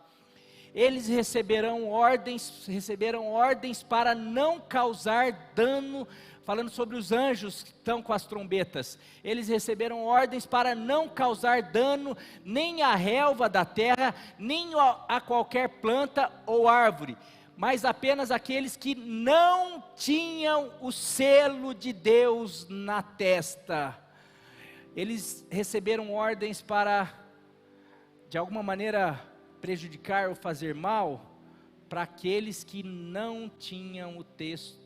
eles receberam ordens para não causar dano, falando sobre os anjos que estão com as trombetas, eles receberam ordens para não causar dano, nem à relva da terra, nem a qualquer planta ou árvore, mas apenas aqueles que não tinham o selo de Deus na testa. Eles receberam ordens para, de alguma maneira, prejudicar ou fazer mal, para aqueles que não tinham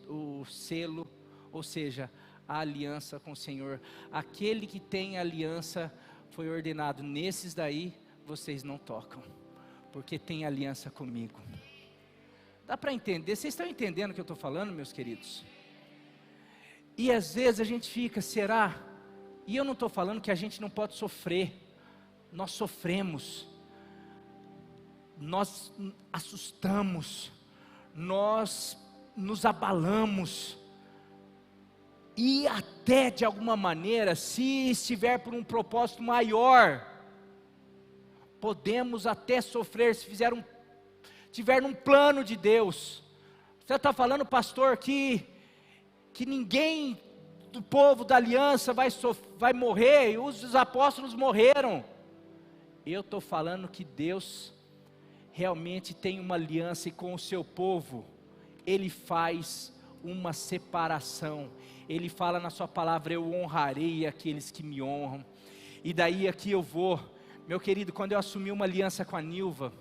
o selo, ou seja, a aliança com o Senhor. Aquele que tem aliança foi ordenado, nesses daí vocês não tocam, porque tem aliança comigo. Dá para entender? Vocês estão entendendo o que eu estou falando, meus queridos? E às vezes a gente fica, será? E eu não estou falando que a gente não pode sofrer. Nós sofremos. Nós assustamos. Nós nos abalamos. E até de alguma maneira, se estiver por um propósito maior, podemos até sofrer, se tiver num plano de Deus. Você está falando, pastor, que ninguém do povo da aliança vai morrer, e os apóstolos morreram. Eu estou falando que Deus realmente tem uma aliança, e com o seu povo, Ele faz uma separação. Ele fala na sua palavra, eu honrarei aqueles que me honram. E daí aqui eu vou, meu querido, quando eu assumi uma aliança com a Nilva,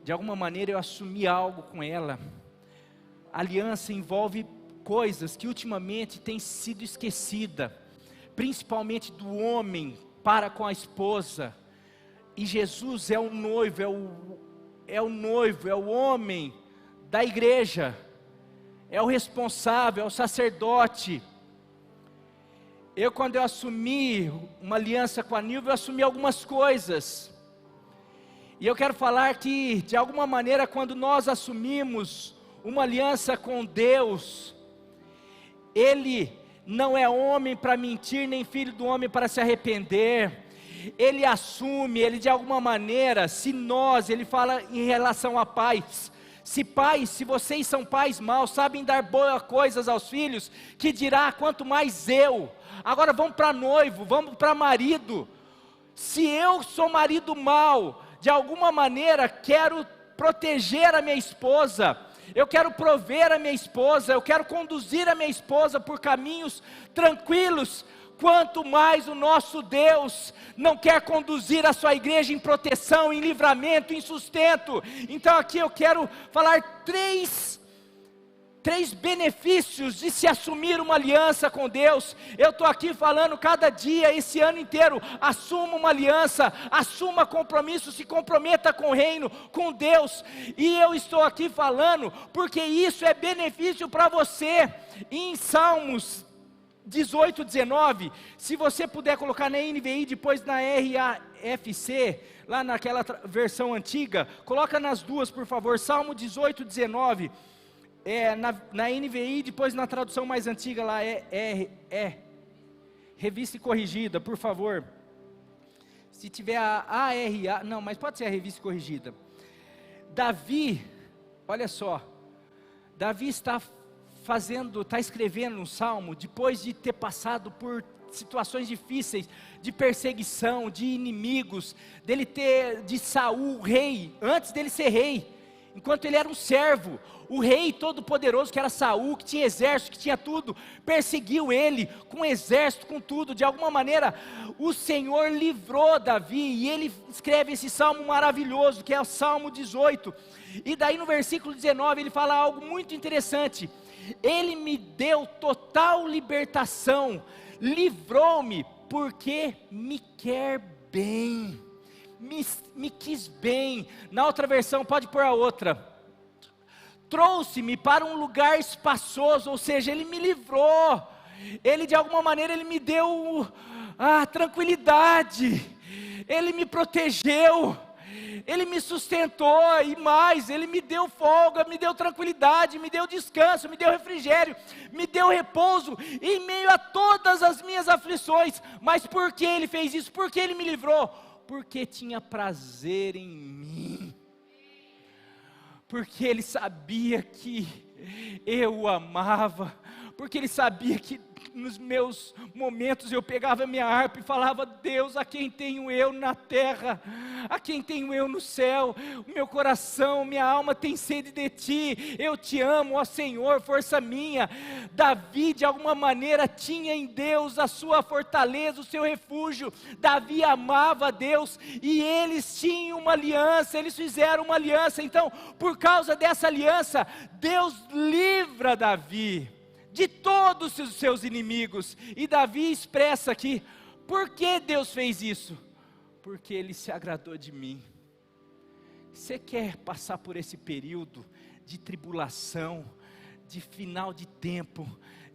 de alguma maneira eu assumi algo com ela. A aliança envolve coisas que ultimamente têm sido esquecidas, principalmente do homem para com a esposa. E Jesus é o noivo, é o homem da igreja, é o responsável, é o sacerdote. Quando eu assumi uma aliança com a Nilva, eu assumi algumas coisas. E eu quero falar que, de alguma maneira, quando nós assumimos uma aliança com Deus, Ele não é homem para mentir, nem filho do homem para se arrepender. Ele assume, Ele de alguma maneira, Ele fala em relação a pais. Se vocês são pais maus, sabem dar boas coisas aos filhos, que dirá quanto mais eu. Agora vamos para noivo, vamos para marido. Se eu sou marido mau, de alguma maneira quero proteger a minha esposa, eu quero prover a minha esposa, eu quero conduzir a minha esposa por caminhos tranquilos. quanto mais o nosso Deus não quer conduzir a sua igreja em proteção, em livramento, em sustento. Então aqui eu quero falar três benefícios de se assumir uma aliança com Deus. Eu estou aqui falando cada dia, esse ano inteiro, assuma uma aliança, assuma compromisso, se comprometa com o reino, com Deus. E eu estou aqui falando, porque isso é benefício para você. Em Salmos 18, 19, se você puder colocar na NVI, depois na RAFC, lá naquela versão antiga, coloca nas duas por favor, Salmo 18, 19, na NVI, depois na tradução mais antiga lá, revista e corrigida, por favor. Se tiver a ARA, não, mas pode ser a revista e corrigida. Davi, olha só, Davi está escrevendo um salmo, depois de ter passado por situações difíceis, de perseguição, de inimigos, de Saul, rei, antes dele ser rei, enquanto ele era um servo, o rei todo poderoso que era Saul, que tinha exército, que tinha tudo, perseguiu ele, com exército, com tudo. De alguma maneira, o Senhor livrou Davi, e ele escreve esse salmo maravilhoso, que é o Salmo 18, e daí no versículo 19, ele fala algo muito interessante: ele me deu total libertação, livrou-me, porque me quer bem, me quis bem. Na outra versão, pode pôr a outra, trouxe-me para um lugar espaçoso, ou seja, ele me livrou, ele de alguma maneira, ele me deu tranquilidade, ele me protegeu, ele me sustentou, e mais, ele me deu folga, me deu tranquilidade, me deu descanso, me deu refrigério, me deu repouso, em meio a todas as minhas aflições. Mas por que ele fez isso? Por que ele me livrou? Porque tinha prazer em mim, porque ele sabia que eu o amava, porque ele sabia que nos meus momentos eu pegava minha harpa e falava: Deus, a quem tenho eu na terra, a quem tenho eu no céu, o meu coração, minha alma tem sede de ti, eu te amo, ó Senhor, força minha. Davi de alguma maneira tinha em Deus a sua fortaleza, o seu refúgio. Davi amava a Deus, e eles tinham uma aliança, eles fizeram uma aliança. Então, por causa dessa aliança, Deus livra Davi de todos os seus inimigos. E Davi expressa aqui, por que Deus fez isso? Porque Ele se agradou de mim. Você quer passar por esse período de tribulação, de final de tempo,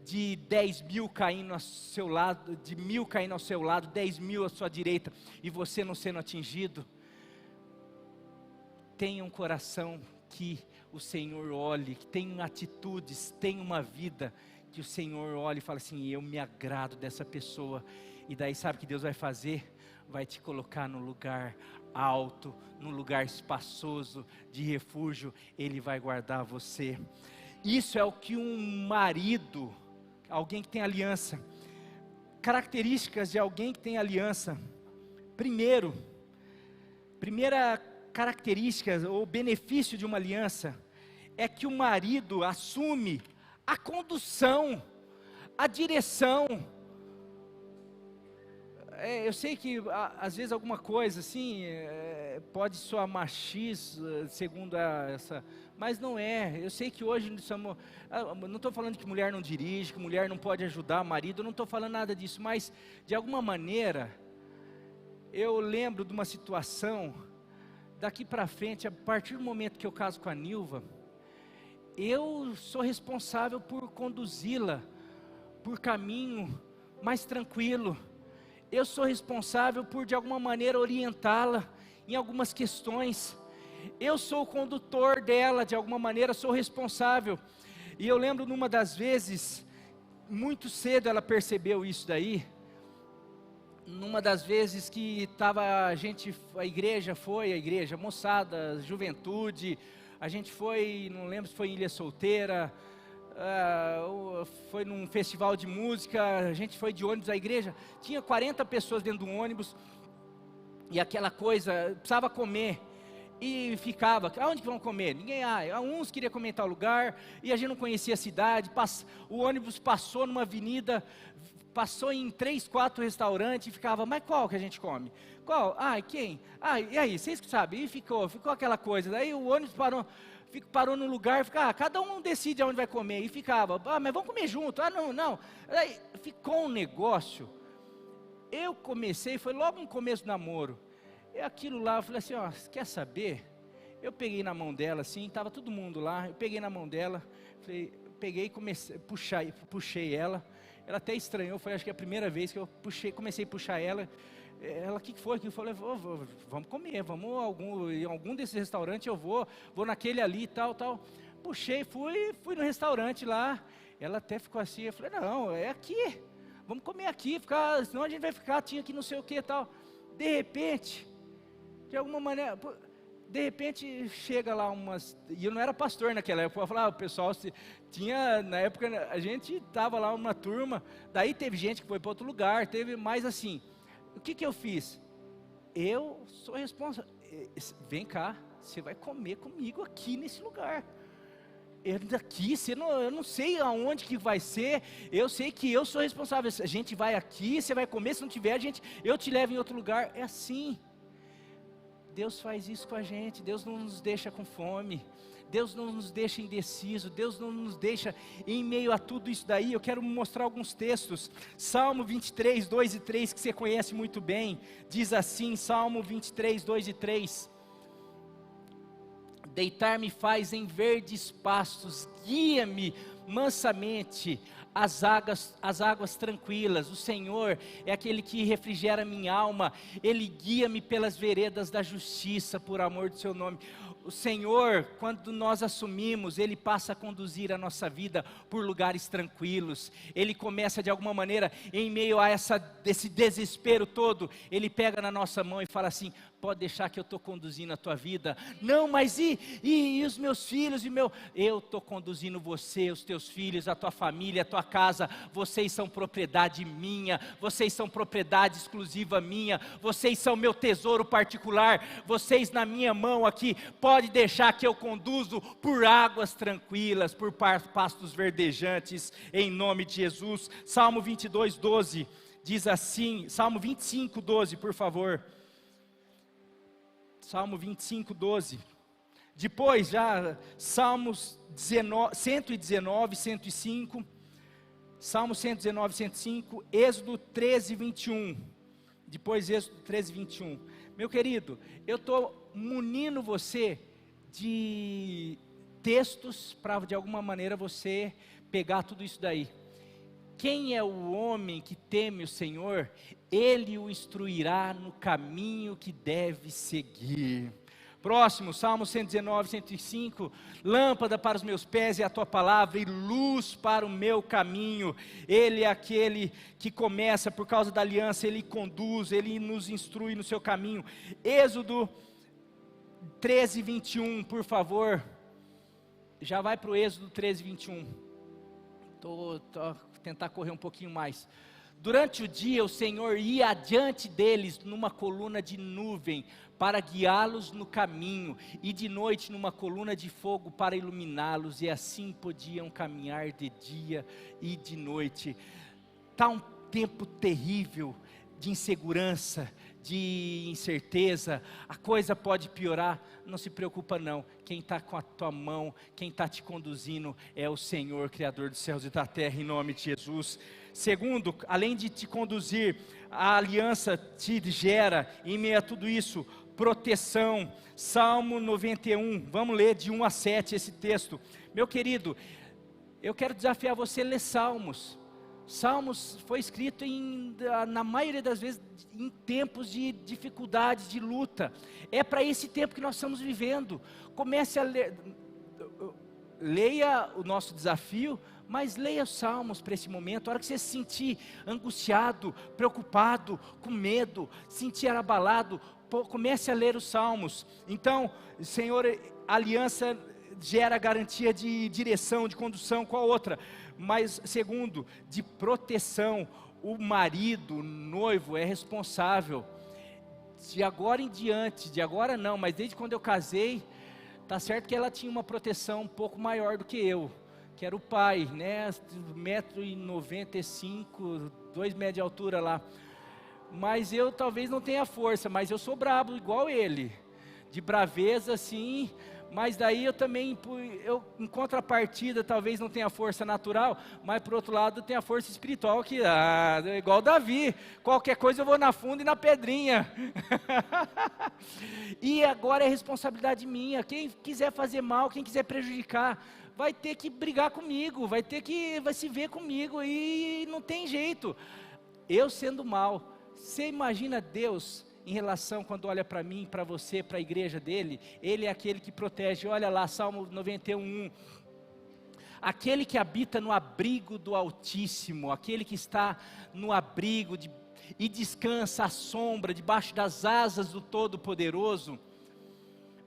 de 10 mil caindo ao seu lado, de 1000 caindo ao seu lado, 10 mil à sua direita, e você não sendo atingido? Tenha um coração que o Senhor olhe, que tenha atitudes, tenha uma vida que o Senhor olhe e fale assim: eu me agrado dessa pessoa. E daí sabe o que Deus vai fazer? Vai te colocar no lugar alto, num lugar espaçoso, de refúgio. Ele vai guardar você. Isso é o que um marido, alguém que tem aliança, características de alguém que tem aliança. Primeira característica ou benefício de uma aliança é que o marido assume a condução, a direção. Eu sei que às vezes alguma coisa assim pode soar machista, segundo essa, mas não é. Eu sei que hoje não estou falando que mulher não dirige, que mulher não pode ajudar o marido, eu não estou falando nada disso, mas de alguma maneira, eu lembro de uma situação, daqui para frente, a partir do momento que eu caso com a Nilva, eu sou responsável por conduzi-la por caminho mais tranquilo. Eu sou responsável por de alguma maneira orientá-la em algumas questões. Eu sou o condutor dela, de alguma maneira sou responsável. E eu lembro numa das vezes, muito cedo ela percebeu isso daí. Numa das vezes que estava a igreja, moçada, juventude, a gente foi, não lembro se foi em Ilha Solteira, foi num festival de música, a gente foi de ônibus à igreja, tinha 40 pessoas dentro de um ônibus, e aquela coisa, precisava comer, e ficava, aonde que vão comer? Ninguém, uns queriam comer em tal lugar, e a gente não conhecia a cidade, o ônibus passou numa avenida, passou em 3, 4 restaurantes e ficava, mas qual que a gente come? Qual? Ah, quem? Ah, e aí, vocês que sabem? E ficou aquela coisa, daí o ônibus parou no lugar, cada um decide aonde vai comer, e ficava, mas vamos comer junto, não, aí ficou um negócio. Eu comecei, foi logo no começo do namoro, aquilo lá, eu falei assim, quer saber? Eu peguei na mão dela assim, estava todo mundo lá, eu peguei na mão dela, peguei e comecei, puxei ela até estranhou, foi acho que a primeira vez que eu comecei a puxar ela, o que foi? Eu falei, vamos comer, em algum desses restaurantes eu vou naquele ali e tal, puxei, fui no restaurante lá, ela até ficou assim, eu falei, não, é aqui, vamos comer aqui, senão a gente vai ficar, tinha que não sei o que e tal, de repente, de alguma maneira, chega lá e eu não era pastor naquela época, eu falava, o pessoal, na época, a gente estava lá uma turma, daí teve gente que foi para outro lugar, teve mais assim, o que eu fiz? Eu sou responsável, vem cá, você vai comer comigo aqui nesse lugar, eu não sei aonde que vai ser, eu sei que eu sou responsável, a gente vai aqui, você vai comer, se não tiver, eu te levo em outro lugar, é assim. Deus faz isso com a gente, Deus não nos deixa com fome, Deus não nos deixa indeciso, Deus não nos deixa em meio a tudo isso daí. Eu quero mostrar alguns textos, Salmo 23, 2 e 3, que você conhece muito bem, diz assim, Salmo 23, 2 e 3, deitar-me faz em verdes pastos, guia-me mansamente as águas tranquilas. O Senhor é aquele que refrigera minha alma, Ele guia-me pelas veredas da justiça, por amor do seu nome. O Senhor, quando nós assumimos, Ele passa a conduzir a nossa vida por lugares tranquilos. Ele começa de alguma maneira, em meio a esse desespero todo, Ele pega na nossa mão e fala assim, pode deixar que eu estou conduzindo a tua vida. Não, mas e os meus filhos, eu estou conduzindo você, os teus filhos, a tua família, a tua casa, vocês são propriedade minha, vocês são propriedade exclusiva minha, vocês são meu tesouro particular, vocês na minha mão aqui, pode deixar que eu conduzo por águas tranquilas, por pastos verdejantes, em nome de Jesus. Salmo 22, 12, diz assim, Salmo 25, 12, por favor, Salmo 25, 12, depois já, Salmos 119, 105, Salmo 119, 105, Êxodo 13, 21, depois Êxodo 13, 21, meu querido, eu estou munindo você de textos, para de alguma maneira você pegar tudo isso daí. Quem é o homem que teme o Senhor? Ele o instruirá no caminho que deve seguir. Próximo, Salmo 119, 105, lâmpada para os meus pés é a tua palavra e luz para o meu caminho. Ele é aquele que começa por causa da aliança, Ele conduz, Ele nos instrui no seu caminho. Êxodo 13, 21, por favor, já vai para o Êxodo 13, 21, tentar correr um pouquinho mais. Durante o dia o Senhor ia adiante deles numa coluna de nuvem para guiá-los no caminho, e de noite numa coluna de fogo para iluminá-los, e assim podiam caminhar de dia e de noite. Está um tempo terrível de insegurança, de incerteza, a coisa pode piorar, não se preocupa não, quem está com a tua mão, quem está te conduzindo é o Senhor, Criador dos céus e da terra, em nome de Jesus. Segundo, além de te conduzir, a aliança te gera, em meio a tudo isso, proteção. Salmo 91, vamos ler de 1 a 7 esse texto. Meu querido, eu quero desafiar você a ler Salmos. Salmos foi escrito na maioria das vezes em tempos de dificuldade, de luta. É para esse tempo que nós estamos vivendo. Comece a ler, leia o nosso desafio, mas leia os Salmos para esse momento. A hora que você se sentir angustiado, preocupado, com medo, sentir abalado, comece a ler os Salmos. Então, Senhor, a aliança gera garantia de direção, de condução. Qual outra? Mas segundo, de proteção. O marido, o noivo é responsável. De agora em diante, de agora não, mas desde quando eu casei, tá certo que ela tinha uma proteção um pouco maior do que eu, que era o pai, né, 1,95 m, 2 metros de altura lá. Mas eu talvez não tenha força, mas eu sou brabo igual ele, de braveza assim. Mas daí eu também, em contrapartida, talvez não tenha força natural, mas por outro lado tem a força espiritual que, igual Davi, qualquer coisa eu vou na funda e na pedrinha. E agora é responsabilidade minha, quem quiser fazer mal, quem quiser prejudicar, vai ter que brigar comigo, vai se ver comigo, e não tem jeito. Eu sendo mal, você imagina Deus em relação, quando olha para mim, para você, para a igreja dele? Ele é aquele que protege. Olha lá, Salmo 91, aquele que habita no abrigo do Altíssimo, aquele que está no abrigo e descansa à sombra, debaixo das asas do Todo-Poderoso,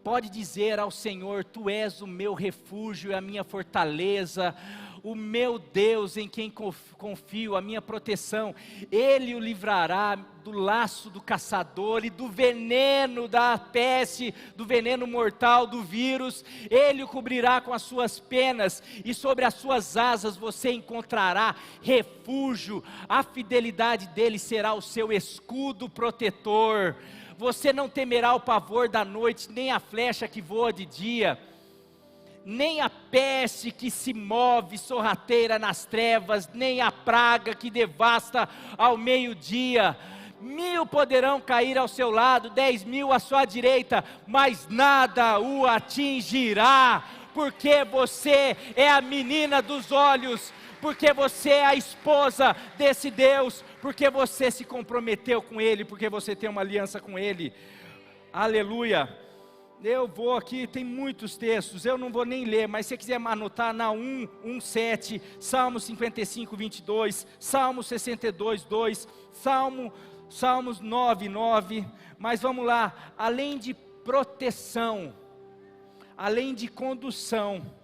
pode dizer ao Senhor: Tu és o meu refúgio e a minha fortaleza, o meu Deus em quem confio, a minha proteção. Ele o livrará do laço do caçador e do veneno da peste, do veneno mortal do vírus. Ele o cobrirá com as suas penas e sobre as suas asas você encontrará refúgio. A fidelidade dele será o seu escudo protetor. Você não temerá o pavor da noite, nem a flecha que voa de dia, nem a peste que se move sorrateira nas trevas, nem a praga que devasta ao meio-dia. 1000 poderão cair ao seu lado, 10.000 à sua direita, mas nada o atingirá, porque você é a menina dos olhos, porque você é a esposa desse Deus, porque você se comprometeu com Ele, porque você tem uma aliança com Ele. Aleluia. Eu vou aqui, tem muitos textos, eu não vou nem ler, mas se você quiser anotar, Naum 1:7, Salmo 55, 22, Salmo 62, 2, Salmos 9, 9, mas vamos lá, além de proteção, além de condução,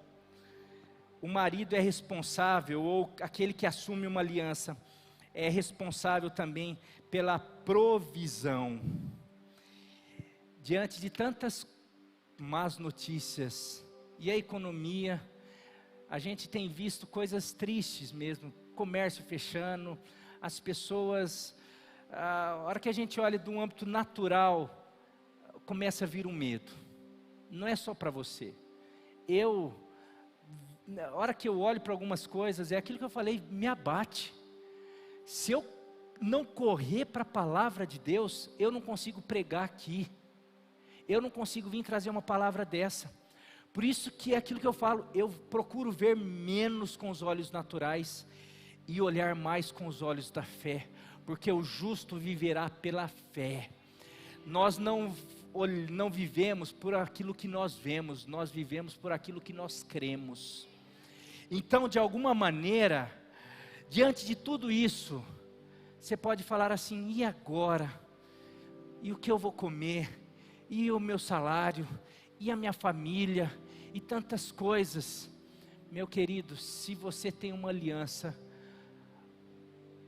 o marido é responsável, ou aquele que assume uma aliança, é responsável também pela provisão. Diante de tantas más notícias, e a economia, a gente tem visto coisas tristes mesmo, comércio fechando, as pessoas, a hora que a gente olha de um âmbito natural, começa a vir um medo, não é só para você, na hora que eu olho para algumas coisas, é aquilo que eu falei, me abate. Se eu não correr para a palavra de Deus, eu não consigo pregar aqui, eu não consigo vir trazer uma palavra dessa. Por isso que é aquilo que eu falo, eu procuro ver menos com os olhos naturais e olhar mais com os olhos da fé, porque o justo viverá pela fé. Nós não vivemos por aquilo que nós vemos, nós vivemos por aquilo que nós cremos. Então, de alguma maneira, diante de tudo isso, você pode falar assim: e agora? E o que eu vou comer? E o meu salário? E a minha família? E tantas coisas. Meu querido, se você tem uma aliança,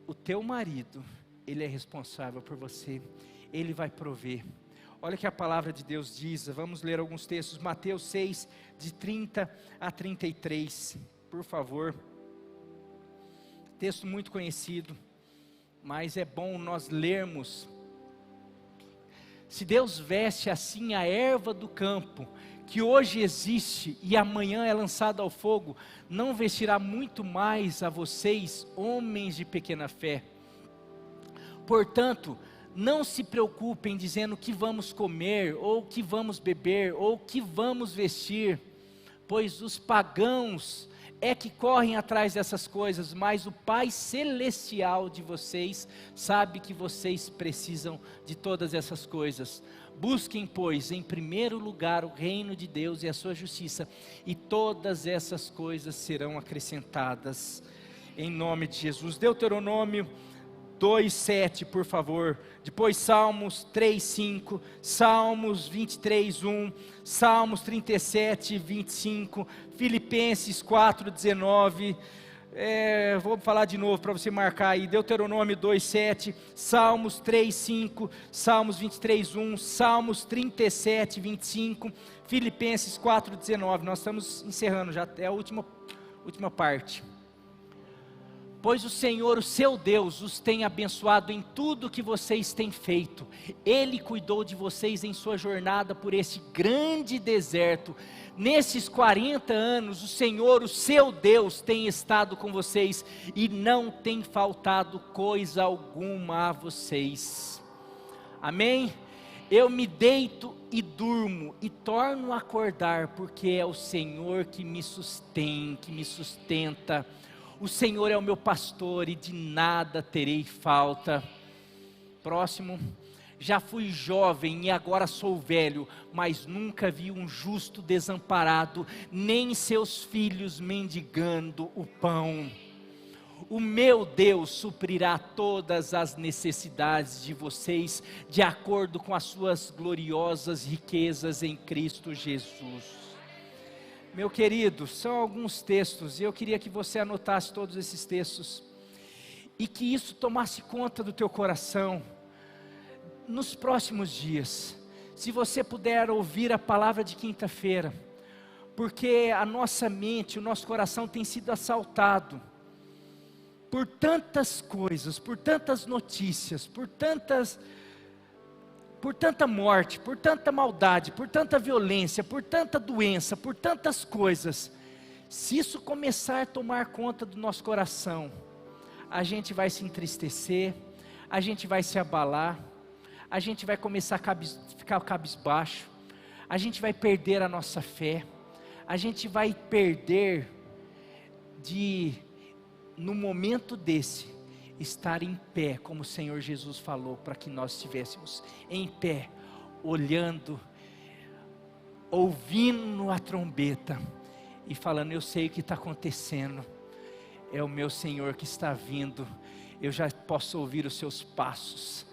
o teu marido, ele é responsável por você, ele vai prover. Olha o que a palavra de Deus diz, vamos ler alguns textos, Mateus 6, de 30 a 33, por favor. Texto muito conhecido, mas é bom nós lermos. Se Deus veste assim a erva do campo, que hoje existe e amanhã é lançada ao fogo, não vestirá muito mais a vocês, homens de pequena fé. Portanto, não se preocupem dizendo que vamos comer, ou que vamos beber, ou que vamos vestir, pois os pagãos é que correm atrás dessas coisas, mas o Pai Celestial de vocês sabe que vocês precisam de todas essas coisas. Busquem, pois, em primeiro lugar o reino de Deus e a sua justiça, e todas essas coisas serão acrescentadas, em nome de Jesus. Deuteronômio 2:7, por favor. Depois Salmos 3:5, Salmos 23:1, Salmos 37:25, Filipenses 4:19. Vou falar de novo para você marcar aí. Deuteronômio 2:7, Salmos 3:5, Salmos 23:1, Salmos 37:25, Filipenses 4:19. Nós estamos encerrando já, é a última parte. Pois o Senhor, o seu Deus, os tem abençoado em tudo que vocês têm feito. Ele cuidou de vocês em sua jornada por esse grande deserto. Nesses 40 anos, o Senhor, o seu Deus, tem estado com vocês e não tem faltado coisa alguma a vocês. Amém? Eu me deito e durmo e torno a acordar, porque é o Senhor que me sustém, que me sustenta. O Senhor é o meu pastor e de nada terei falta. Próximo. Já fui jovem e agora sou velho, mas nunca vi um justo desamparado, nem seus filhos mendigando o pão. O meu Deus suprirá todas as necessidades de vocês, de acordo com as suas gloriosas riquezas em Cristo Jesus. Meu querido, são alguns textos, e eu queria que você anotasse todos esses textos, e que isso tomasse conta do teu coração, nos próximos dias. Se você puder ouvir a palavra de quinta-feira, porque a nossa mente, o nosso coração tem sido assaltado, por tantas coisas, por tantas notícias, por tanta morte, por tanta maldade, por tanta violência, por tanta doença, por tantas coisas. Se isso começar a tomar conta do nosso coração, a gente vai se entristecer, a gente vai se abalar, a gente vai começar a ficar cabisbaixo, a gente vai perder a nossa fé, a gente vai perder no momento desse, estar em pé, como o Senhor Jesus falou, para que nós estivéssemos em pé, olhando, ouvindo a trombeta, e falando: eu sei o que está acontecendo, é o meu Senhor que está vindo, eu já posso ouvir os seus passos,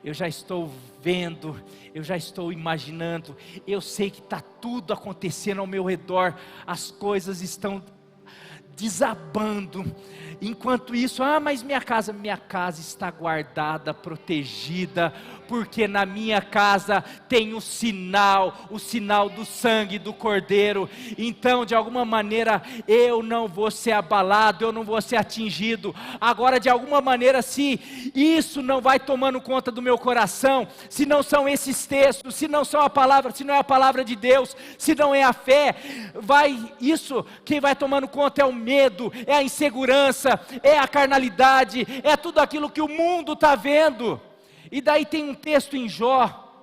eu já estou vendo, eu já estou imaginando, eu sei que está tudo acontecendo ao meu redor, as coisas estão desabando. Enquanto isso, mas minha casa está guardada, protegida, porque na minha casa tem o sinal do sangue do Cordeiro. Então, de alguma maneira, eu não vou ser abalado, eu não vou ser atingido. Agora, de alguma maneira, se isso não vai tomando conta do meu coração, se não são esses textos, se não são a palavra, se não é a palavra de Deus, se não é a fé, quem vai tomando conta é o medo, é a insegurança, é a carnalidade, é tudo aquilo que o mundo está vendo. E daí tem um texto em Jó,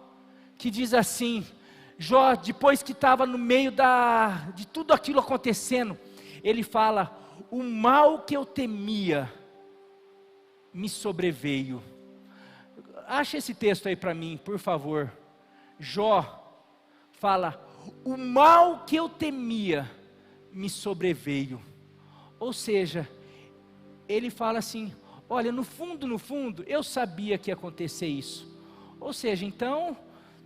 que diz assim, Jó, depois que estava no meio de tudo aquilo acontecendo, ele fala: o mal que eu temia, me sobreveio. Acha esse texto aí para mim, por favor. Jó fala: o mal que eu temia, me sobreveio. Ou seja, ele fala assim: olha, no fundo, eu sabia que ia acontecer isso. Ou seja, então,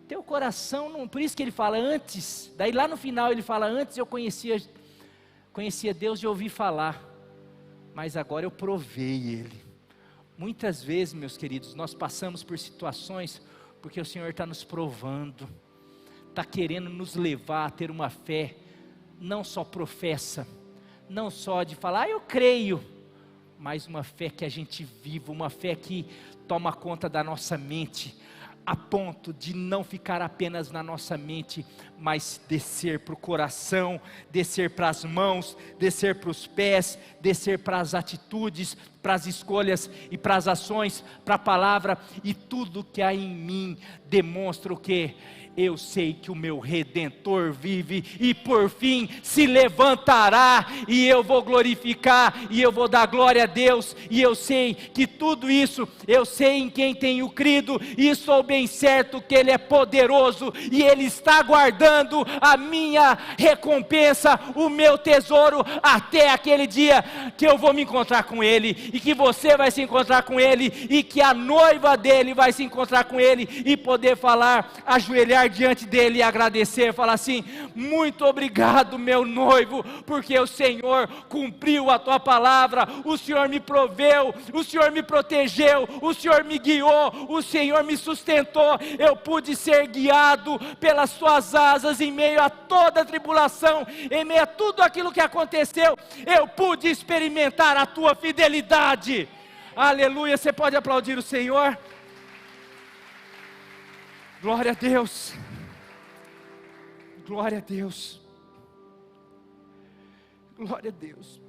teu coração, não, por isso que ele fala antes, daí lá no final ele fala: antes eu conhecia Deus de ouvir falar, mas agora eu provei Ele. Muitas vezes, meus queridos, nós passamos por situações, porque o Senhor está nos provando, está querendo nos levar a ter uma fé, não só professa, não só de falar: eu creio, mas uma fé que a gente viva, uma fé que toma conta da nossa mente, a ponto de não ficar apenas na nossa mente, mas descer para o coração, descer para as mãos, descer para os pés, descer para as atitudes, para as escolhas e para as ações, para a palavra, e tudo que há em mim demonstra o que? Eu sei que o meu Redentor vive, e por fim se levantará, e eu vou glorificar, e eu vou dar glória a Deus, e eu sei que tudo isso, eu sei em quem tenho crido, e estou bem certo que Ele é poderoso, e Ele está guardando a minha recompensa, o meu tesouro, até aquele dia que eu vou me encontrar com Ele, e que você vai se encontrar com Ele, e que a noiva dele vai se encontrar com Ele, e poder falar, ajoelhar diante dele e agradecer, falar assim: muito obrigado, meu noivo, porque o Senhor cumpriu a tua palavra, o Senhor me proveu, o Senhor me protegeu, o Senhor me guiou, o Senhor me sustentou, eu pude ser guiado pelas tuas asas em meio a toda a tribulação, em meio a tudo aquilo que aconteceu, eu pude experimentar a tua fidelidade, verdade. Aleluia. Você pode aplaudir o Senhor? Glória a Deus. Glória a Deus. Glória a Deus.